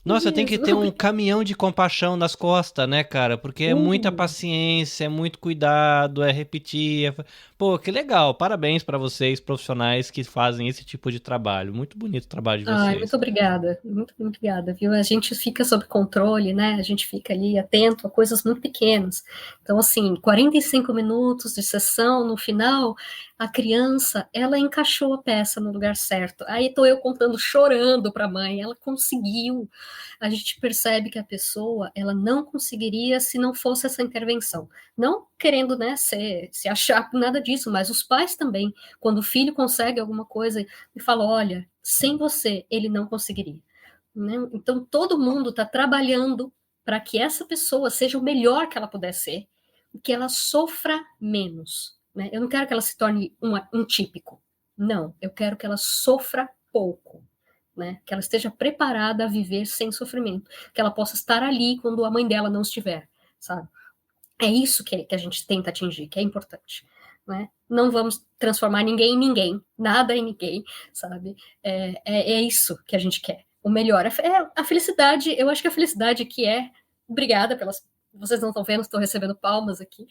Nossa, tem que ter um caminhão de compaixão nas costas, né, cara? Porque é muita paciência, é muito cuidado, é repetir. Pô, que legal. Parabéns pra vocês, profissionais que fazem esse tipo de trabalho. Muito bonito o trabalho de vocês.
Ai, muito obrigada. Muito obrigada, viu? A gente fica sob controle, né? A gente fica ali atento a coisas muito pequenas. Então, assim, 45 minutos de sessão, no final, a criança, ela encaixou a peça no lugar certo. Aí tô eu contando, chorando para a mãe, ela conseguiu. A gente percebe que a pessoa, ela não conseguiria se não fosse essa intervenção. Não querendo, né, se achar nada disso, mas os pais também, quando o filho consegue alguma coisa e fala, olha, sem você, ele não conseguiria. Né? Então, todo mundo está trabalhando para que essa pessoa seja o melhor que ela puder ser, que ela sofra menos. Né? Eu não quero que ela se torne um típico. Não, eu quero que ela sofra pouco. Né? Que ela esteja preparada a viver sem sofrimento. Que ela possa estar ali quando a mãe dela não estiver, sabe? É isso que a gente tenta atingir, que é importante. Né? Não vamos transformar ninguém em ninguém, nada em ninguém, sabe? É isso que a gente quer. O melhor. A felicidade, eu acho que a felicidade que obrigada pelas. Vocês não estão vendo, estou recebendo palmas aqui.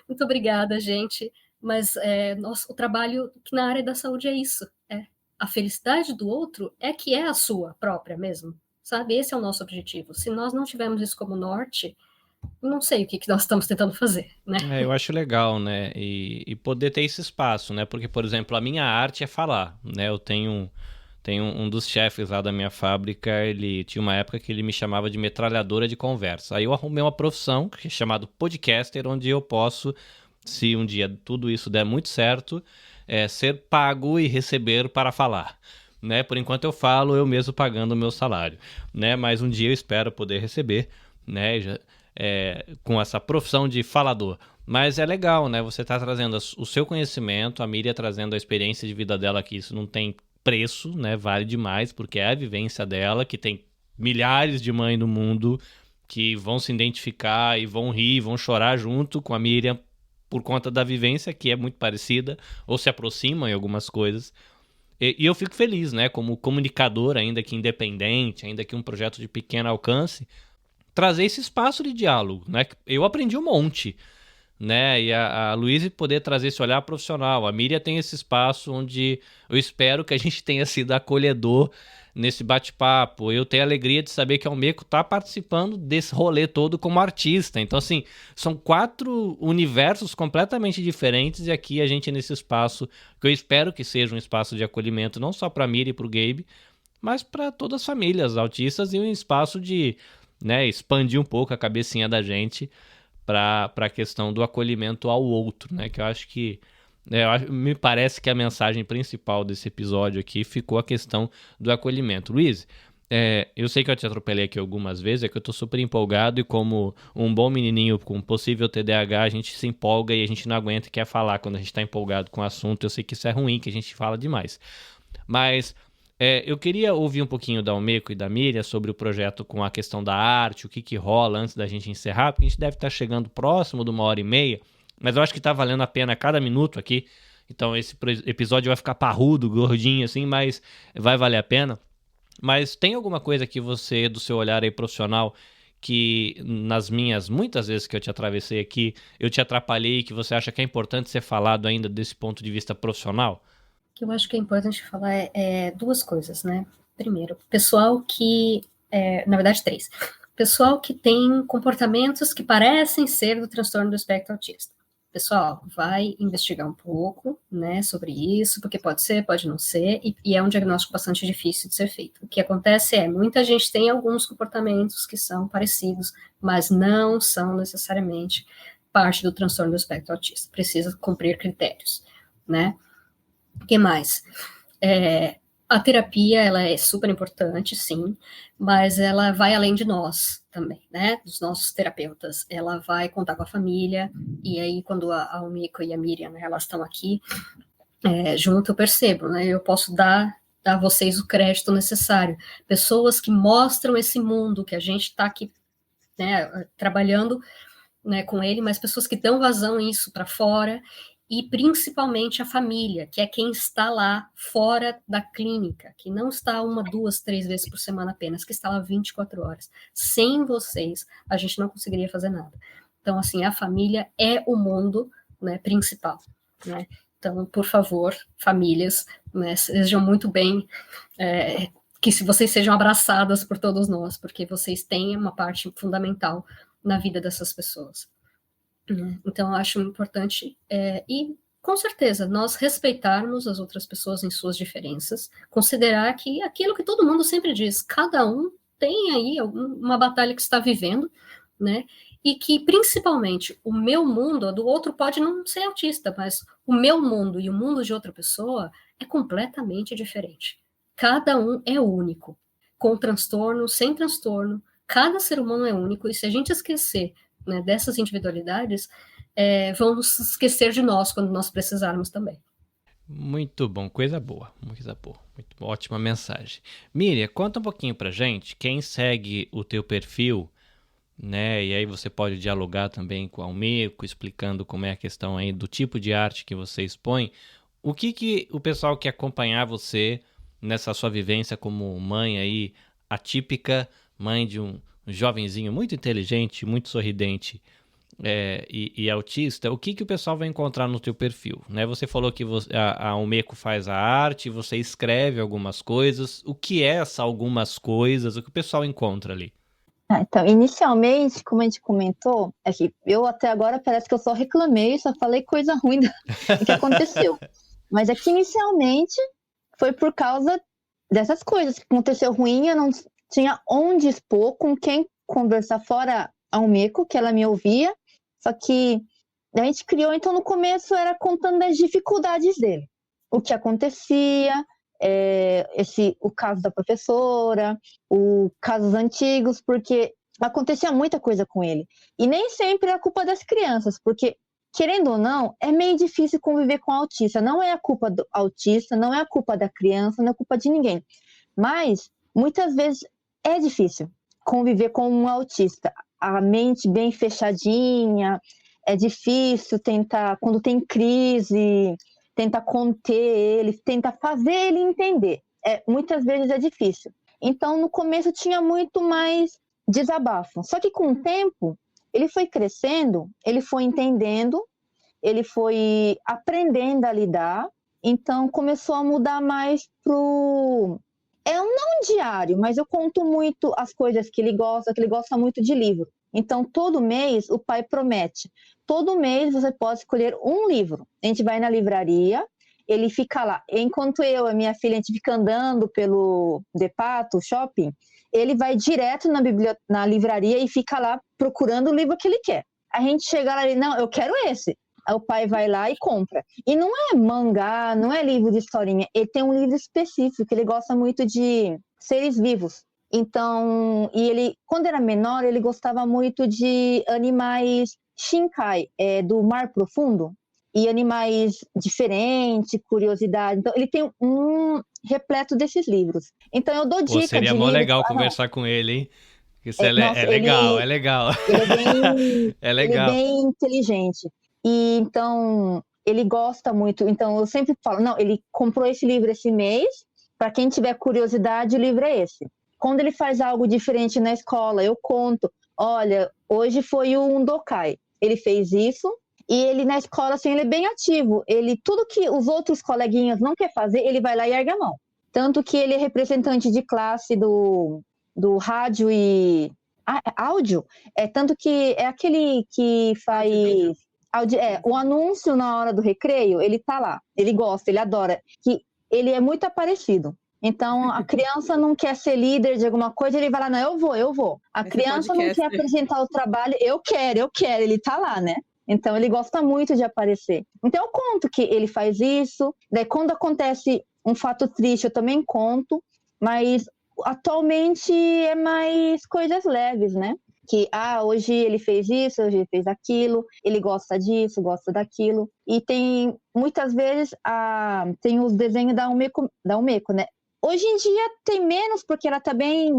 Muito obrigada, gente. Mas o trabalho na área da saúde é isso. A felicidade do outro que é a sua própria mesmo, sabe? Esse é o nosso objetivo. Se nós não tivermos isso como norte, não sei o que nós estamos tentando fazer, né?
Eu acho legal, né? E poder ter esse espaço, né? Porque, por exemplo, a minha arte é falar, né? Eu tenho um dos chefes lá da minha fábrica, ele tinha uma época que ele me chamava de metralhadora de conversa. Aí eu arrumei uma profissão que é chamada podcaster, onde eu posso, se um dia tudo isso der muito certo, ser pago e receber para falar. Né? Por enquanto eu falo, eu mesmo pagando o meu salário. Né? Mas um dia eu espero poder receber, né? Com essa profissão de falador. Mas é legal, né? Você tá trazendo o seu conhecimento, a Miriam trazendo a experiência de vida dela, que isso não tem preço, né? Vale demais, porque é a vivência dela, que tem milhares de mães no mundo que vão se identificar e vão rir, vão chorar junto com a Miriam por conta da vivência, que é muito parecida, ou se aproxima em algumas coisas. E eu fico feliz, né? Como comunicador, ainda que independente, ainda que um projeto de pequeno alcance, trazer esse espaço de diálogo, né? Eu aprendi um monte, né? E a Luísa poder trazer esse olhar profissional. A Miriam tem esse espaço onde eu espero que a gente tenha sido acolhedor nesse bate-papo. Eu tenho a alegria de saber que a Almeco está participando desse rolê todo como artista. Então, assim, são 4 universos completamente diferentes e aqui a gente nesse espaço, que eu espero que seja um espaço de acolhimento, não só para a Miriam e para o Gabe, mas para todas as famílias autistas e um espaço de, né, expandir um pouco a cabecinha da gente para a questão do acolhimento ao outro, né? Que eu acho que me parece que a mensagem principal desse episódio aqui ficou a questão do acolhimento. Luiz, eu sei que eu te atropelei aqui algumas vezes, é que eu tô super empolgado e como um bom menininho com possível TDAH, a gente se empolga e a gente não aguenta e quer falar quando a gente tá empolgado com o assunto. Eu sei que isso é ruim, que a gente fala demais. Mas eu queria ouvir um pouquinho da Almeco e da Miriam sobre o projeto com a questão da arte, o que rola antes da gente encerrar, porque a gente deve estar chegando próximo de 1h30, mas eu acho que tá valendo a pena cada minuto aqui. Então esse episódio vai ficar parrudo, gordinho assim, mas vai valer a pena. Mas tem alguma coisa que você, do seu olhar aí profissional, que nas minhas muitas vezes que eu te atravessei aqui, eu te atrapalhei, que você acha que é importante ser falado ainda desse ponto de vista profissional?
O que eu acho que é importante falar é 2 coisas, né? Primeiro, pessoal que, na verdade 3, pessoal que tem comportamentos que parecem ser do transtorno do espectro autista. pessoal, vai investigar um pouco, né, sobre isso, porque pode ser, pode não ser, e é um diagnóstico bastante difícil de ser feito. O que acontece é, muita gente tem alguns comportamentos que são parecidos, mas não são necessariamente parte do transtorno do espectro autista. Precisa cumprir critérios, né? O que mais? A terapia, ela é super importante, sim, mas ela vai além de nós também, né, dos nossos terapeutas. Ela vai contar com a família, e aí quando a Umiko e a Miriam, né, elas estão aqui junto, eu percebo, né, eu posso dar a vocês o crédito necessário. Pessoas que mostram esse mundo, que a gente está aqui, né, trabalhando, né, com ele, mas pessoas que dão vazão isso para fora, e principalmente a família, que é quem está lá fora da clínica, que não está 1, 2, 3 vezes por semana apenas, que está lá 24 horas. Sem vocês, a gente não conseguiria fazer nada. Então, assim, a família é o mundo, né, principal, né? Então, por favor, famílias, né, sejam muito bem, que se vocês sejam abraçadas por todos nós, porque vocês têm uma parte fundamental na vida dessas pessoas. Então, eu acho importante, e com certeza, nós respeitarmos as outras pessoas em suas diferenças, considerar que aquilo que todo mundo sempre diz, cada um tem aí uma batalha que está vivendo, né, e que, principalmente, o meu mundo, a do outro pode não ser autista, mas o meu mundo e o mundo de outra pessoa é completamente diferente. Cada um é único, com transtorno, sem transtorno, cada ser humano é único, e se a gente esquecer, né, dessas individualidades, vamos esquecer de nós quando nós precisarmos também.
Muito bom, coisa boa, muito ótima mensagem. Miriam, conta um pouquinho pra gente, quem segue o teu perfil, né, e aí você pode dialogar também com a Umiko, explicando como é a questão aí do tipo de arte que você expõe, o que o pessoal quer acompanhar você nessa sua vivência como mãe aí, atípica, mãe de um jovenzinho muito inteligente, muito sorridente e autista, o que o pessoal vai encontrar no teu perfil, né? Você falou que a Umiko faz a arte, você escreve algumas coisas, o que é essa algumas coisas, o que o pessoal encontra ali?
Então, inicialmente, como a gente comentou, é que eu até agora parece que eu só reclamei, só falei coisa ruim do que aconteceu. Mas é que inicialmente foi por causa dessas coisas que aconteceu ruim, eu não tinha onde expor, com quem conversar fora a Umiko, que ela me ouvia, só que a gente criou, então no começo era contando as dificuldades dele, o que acontecia, o caso da professora, os casos antigos, porque acontecia muita coisa com ele, e nem sempre é a culpa das crianças, porque querendo ou não, é meio difícil conviver com autista, não é a culpa do autista, não é a culpa da criança, não é a culpa de ninguém, mas muitas vezes é difícil conviver com um autista. A mente bem fechadinha, é difícil tentar, quando tem crise, tentar conter ele, tentar fazer ele entender. Muitas vezes é difícil. Então, no começo tinha muito mais desabafo. Só que com o tempo, ele foi crescendo, ele foi entendendo, ele foi aprendendo a lidar, então começou a mudar mais pro... não diário, mas eu conto muito as coisas que ele gosta muito de livro. Então, todo mês, o pai promete. Todo mês você pode escolher um livro. A gente vai na livraria, ele fica lá. Enquanto eu e minha filha, a gente fica andando pelo Depato, shopping, ele vai direto na livraria e fica lá procurando o livro que ele quer. A gente chega lá e não, eu quero esse. Aí o pai vai lá e compra. E não é mangá, não é livro de historinha. Ele tem um livro específico, ele gosta muito de seres vivos. Então, e ele, quando era menor, ele gostava muito de animais Shinkai, do mar profundo. E animais diferentes, curiosidade. Então, ele tem um repleto desses livros. Então, eu dou dica de
seria mó legal conversar com ele, hein? Isso é legal.
Ele é
legal.
Ele é bem inteligente. E então, ele gosta muito. Então, eu sempre falo, não, ele comprou esse livro esse mês, para quem tiver curiosidade, o livro é esse. Quando ele faz algo diferente na escola, eu conto, olha, hoje foi um Dokai. Ele fez isso, e ele na escola, assim, ele é bem ativo. Tudo que os outros coleguinhas não quer fazer, ele vai lá e ergue a mão. Tanto que ele é representante de classe do rádio e áudio, tanto que é aquele que faz O anúncio na hora do recreio, ele tá lá. Ele gosta, ele adora. Que ele é muito aparecido. Então, a criança não quer ser líder de alguma coisa, ele vai lá, não, eu vou. A criança não quer apresentar o trabalho, eu quero, ele tá lá, né? Então, ele gosta muito de aparecer. Então, eu conto que ele faz isso. Daí, quando acontece um fato triste, eu também conto. Mas, atualmente, é mais coisas leves, né? Que, hoje ele fez isso, hoje ele fez aquilo, ele gosta disso, gosta daquilo. E tem, muitas vezes, tem os desenhos da Umeko, né? Hoje em dia tem menos, porque ela tá bem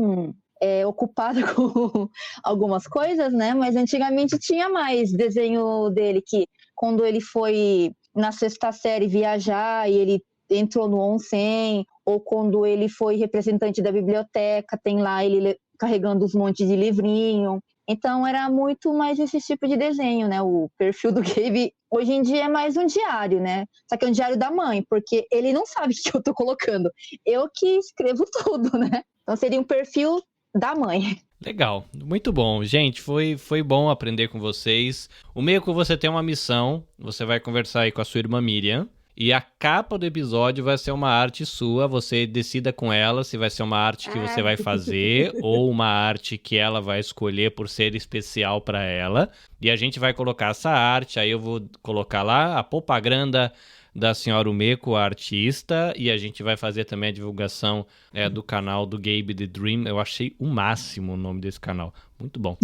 ocupada com algumas coisas, né? Mas antigamente tinha mais desenho dele, que quando ele foi na 6ª série viajar e ele entrou no onsen, ou quando ele foi representante da biblioteca, tem lá ele carregando uns montes de livrinho. Então era muito mais esse tipo de desenho, né? O perfil do Gabe hoje em dia é mais um diário, né? Só que é um diário da mãe, porque ele não sabe o que eu tô colocando. Eu que escrevo tudo, né? Então seria um perfil da mãe.
Legal, muito bom. Gente, foi bom aprender com vocês. O Umeko, você tem uma missão, você vai conversar aí com a sua irmã Miriam. E a capa do episódio vai ser uma arte sua, você decida com ela se vai ser uma arte que você vai fazer ou uma arte que ela vai escolher por ser especial para ela. E a gente vai colocar essa arte, aí eu vou colocar lá a propaganda da senhora Umeko, a artista, e a gente vai fazer também a divulgação do canal do Gabe the Dream. Eu achei o máximo o nome desse canal, muito bom.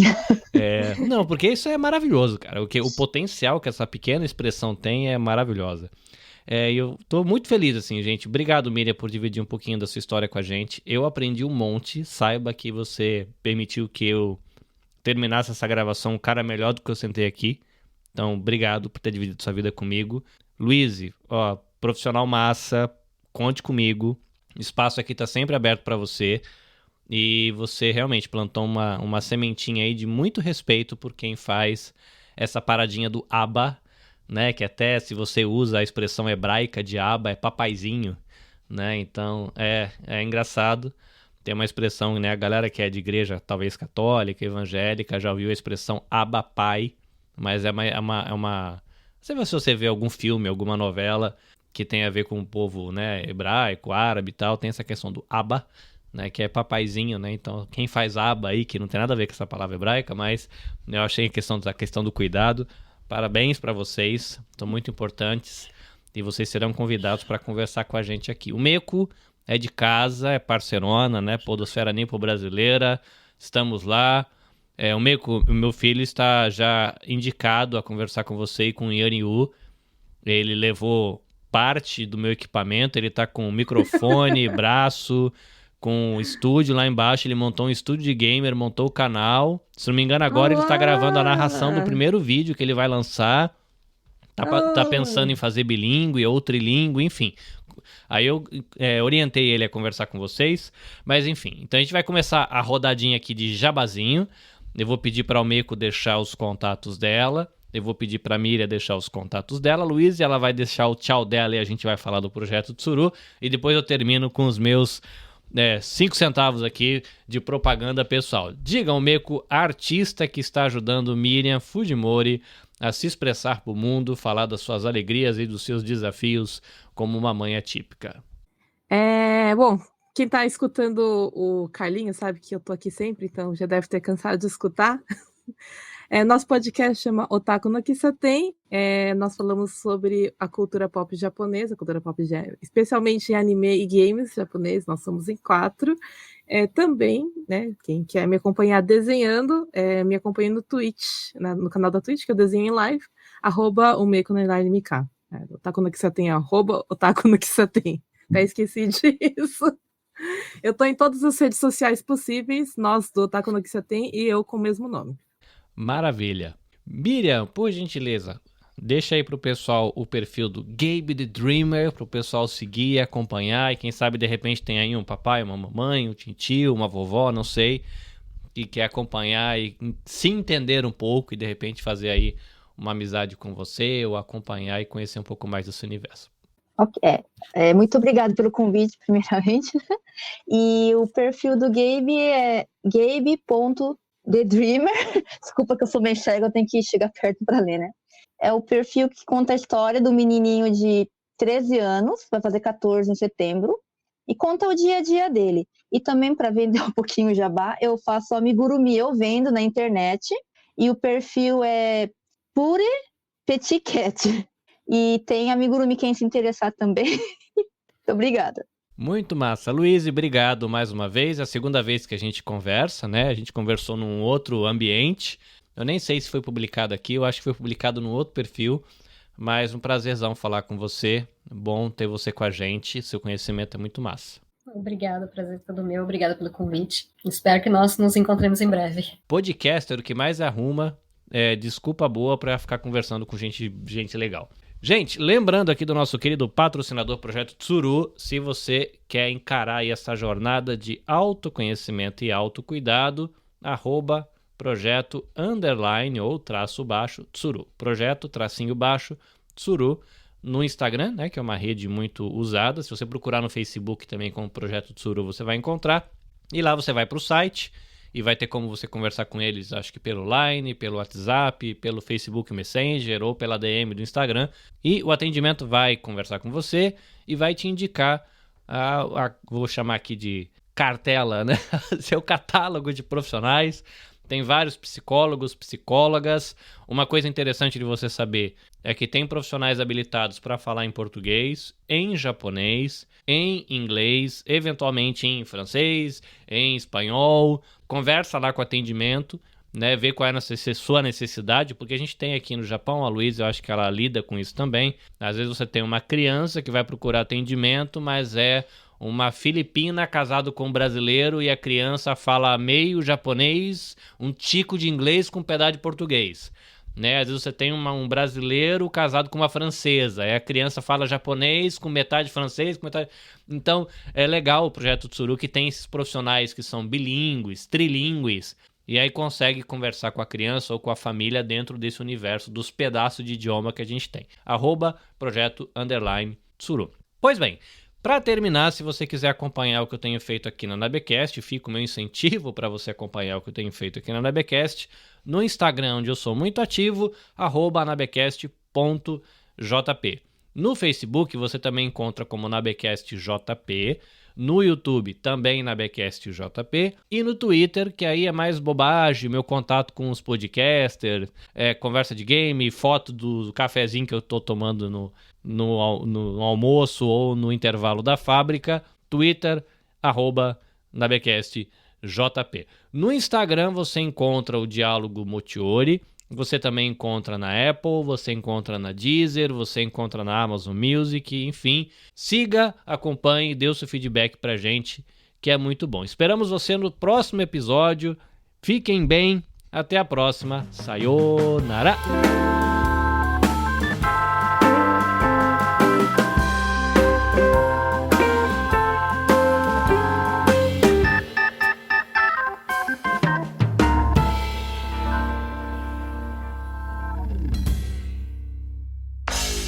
Não, porque isso é maravilhoso, cara. O potencial que essa pequena expressão tem é maravilhosa. Eu tô muito feliz, assim, gente. Obrigado, Miriam, por dividir um pouquinho da sua história com a gente. Eu aprendi um monte. Saiba que você permitiu que eu terminasse essa gravação um cara melhor do que eu sentei aqui. Então, obrigado por ter dividido sua vida comigo. Luiz, profissional massa, conte comigo. O espaço aqui tá sempre aberto para você. E você realmente plantou uma sementinha aí de muito respeito por quem faz essa paradinha do Abba, né, que até se você usa a expressão hebraica de Abba, é papaizinho, né, então é engraçado, tem uma expressão, né, a galera que é de igreja, talvez católica, evangélica, já ouviu a expressão Abba Pai, mas é uma se você vê algum filme, alguma novela que tem a ver com o povo, né, hebraico, árabe e tal, tem essa questão do Abba, né, que é papaizinho, né, então quem faz Abba aí, que não tem nada a ver com essa palavra hebraica, mas eu achei a questão do cuidado. Parabéns para vocês, são muito importantes e vocês serão convidados para conversar com a gente aqui. O Umeko é de casa, é parceirona, né? Podosfera Nipo brasileira, estamos lá. O Umeko, o meu filho, está já indicado a conversar com você e com o Yanyu. Ele levou parte do meu equipamento, ele está com microfone, braço, com estúdio lá embaixo, ele montou um estúdio de gamer, montou o canal. Se não me engano, agora ele está gravando a narração do primeiro vídeo que ele vai lançar. Tá pensando em fazer bilíngue ou trilíngue, enfim. Aí eu orientei ele a conversar com vocês. Mas enfim, então a gente vai começar a rodadinha aqui de jabazinho. Eu vou pedir para o Umeko deixar os contatos dela. Eu vou pedir para a Miriam deixar os contatos dela. Luiz, ela vai deixar o tchau dela e a gente vai falar do projeto Tsuru. E depois eu termino com os meus 5 centavos aqui de propaganda pessoal. Diga, Umeko, a artista que está ajudando Miriam Fujimori a se expressar para o mundo, falar das suas alegrias e dos seus desafios como uma mãe atípica.
Bom, quem está escutando o Carlinhos sabe que eu tô aqui sempre, então já deve ter cansado de escutar. Nosso podcast chama Otaku no Kisaten. Nós falamos sobre a cultura pop japonesa, especialmente em anime e games japonês. Nós somos em 4. Também, né, quem quer me acompanhar desenhando, me acompanha no Twitch, no canal da Twitch, que eu desenho em live, @umeko_mk. Otaku no Kisaten, @otaku no Kisaten. Até esqueci disso. Eu tô em todas as redes sociais possíveis, nós do Otaku no Kisaten e eu com o mesmo nome.
Maravilha. Miriam, por gentileza, deixa aí pro pessoal o perfil do Gabe the Dreamer, pro pessoal seguir, acompanhar, e quem sabe de repente tem aí um papai, uma mamãe, um tio, uma vovó, não sei, que quer acompanhar e se entender um pouco e de repente fazer aí uma amizade com você ou acompanhar e conhecer um pouco mais desse universo.
Muito obrigada pelo convite, primeiramente. E o perfil do Gabe é gabe.thedreamer. Desculpa que eu sou bem cega, eu tenho que chegar perto para ler, né? É o perfil que conta a história do menininho de 13 anos, vai fazer 14 em setembro, e conta o dia a dia dele. E também, para vender um pouquinho o jabá, eu faço amigurumi, eu vendo na internet, e o perfil é Pure Petit Cat. E tem amigurumi quem se interessar também. Muito obrigada.
Muito massa. Luiz, obrigado mais uma vez. É a segunda vez que a gente conversa, né? A gente conversou num outro ambiente. Eu nem sei se foi publicado aqui, eu acho que foi publicado num outro perfil, mas um prazerzão falar com você. Bom ter você com a gente, seu conhecimento é muito massa.
Obrigada, prazer todo meu, obrigada pelo convite. Espero que nós nos encontremos em breve.
Podcaster, o que mais arruma é desculpa boa para ficar conversando com gente legal. Gente, lembrando aqui do nosso querido patrocinador Projeto Tsuru, se você quer encarar aí essa jornada de autoconhecimento e autocuidado, @projeto_ ou _, Tsuru. Projeto _ Tsuru no Instagram, né, que é uma rede muito usada. Se você procurar no Facebook também como Projeto Tsuru, você vai encontrar. E lá você vai para o site e vai ter como você conversar com eles, acho que pelo Line, pelo WhatsApp, pelo Facebook Messenger ou pela DM do Instagram. E o atendimento vai conversar com você e vai te indicar vou chamar aqui de cartela, né? Seu catálogo de profissionais. Tem vários psicólogos, psicólogas. Uma coisa interessante de você saber é que tem profissionais habilitados para falar em português, em japonês, em inglês, eventualmente em francês, em espanhol. Conversa lá com o atendimento, né? Vê qual é a sua necessidade, porque a gente tem aqui no Japão, a Luísa, eu acho que ela lida com isso também. Às vezes você tem uma criança que vai procurar atendimento, mas é uma filipina casado com um brasileiro e a criança fala meio japonês, um tico de inglês com um pedaço de português. Né? Às vezes você tem um brasileiro casado com uma francesa, aí a criança fala japonês com metade francês, com metade... Então é legal o Projeto Tsuru que tem esses profissionais que são bilíngues, trilíngues, e aí consegue conversar com a criança ou com a família dentro desse universo dos pedaços de idioma que a gente tem. @projeto_ Tsuru. Pois bem, para terminar, se você quiser acompanhar o que eu tenho feito aqui na Nabecast, fica o meu incentivo para você acompanhar o que eu tenho feito aqui na Nabecast, no Instagram, onde eu sou muito ativo, @nabecast.jp. No Facebook, você também encontra como NabecastJP, no YouTube também NabecastJP, e no Twitter, que aí é mais bobagem, meu contato com os podcasters, conversa de game, foto do cafezinho que eu tô tomando no almoço ou no intervalo da fábrica. Twitter, @NabecastJP. No Instagram você encontra o Diálogo Mochiori, você também encontra na Apple, você encontra na Deezer, você encontra na Amazon Music, enfim. Siga, acompanhe, dê o seu feedback pra gente, que é muito bom. Esperamos você no próximo episódio. Fiquem bem, até a próxima. Sayonara!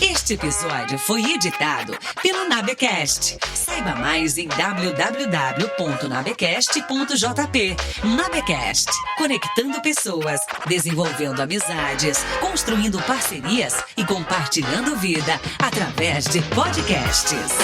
Este episódio foi editado pelo Nabecast. Saiba mais em www.nabecast.jp. Nabecast, conectando pessoas, desenvolvendo amizades, construindo parcerias e compartilhando vida através de podcasts.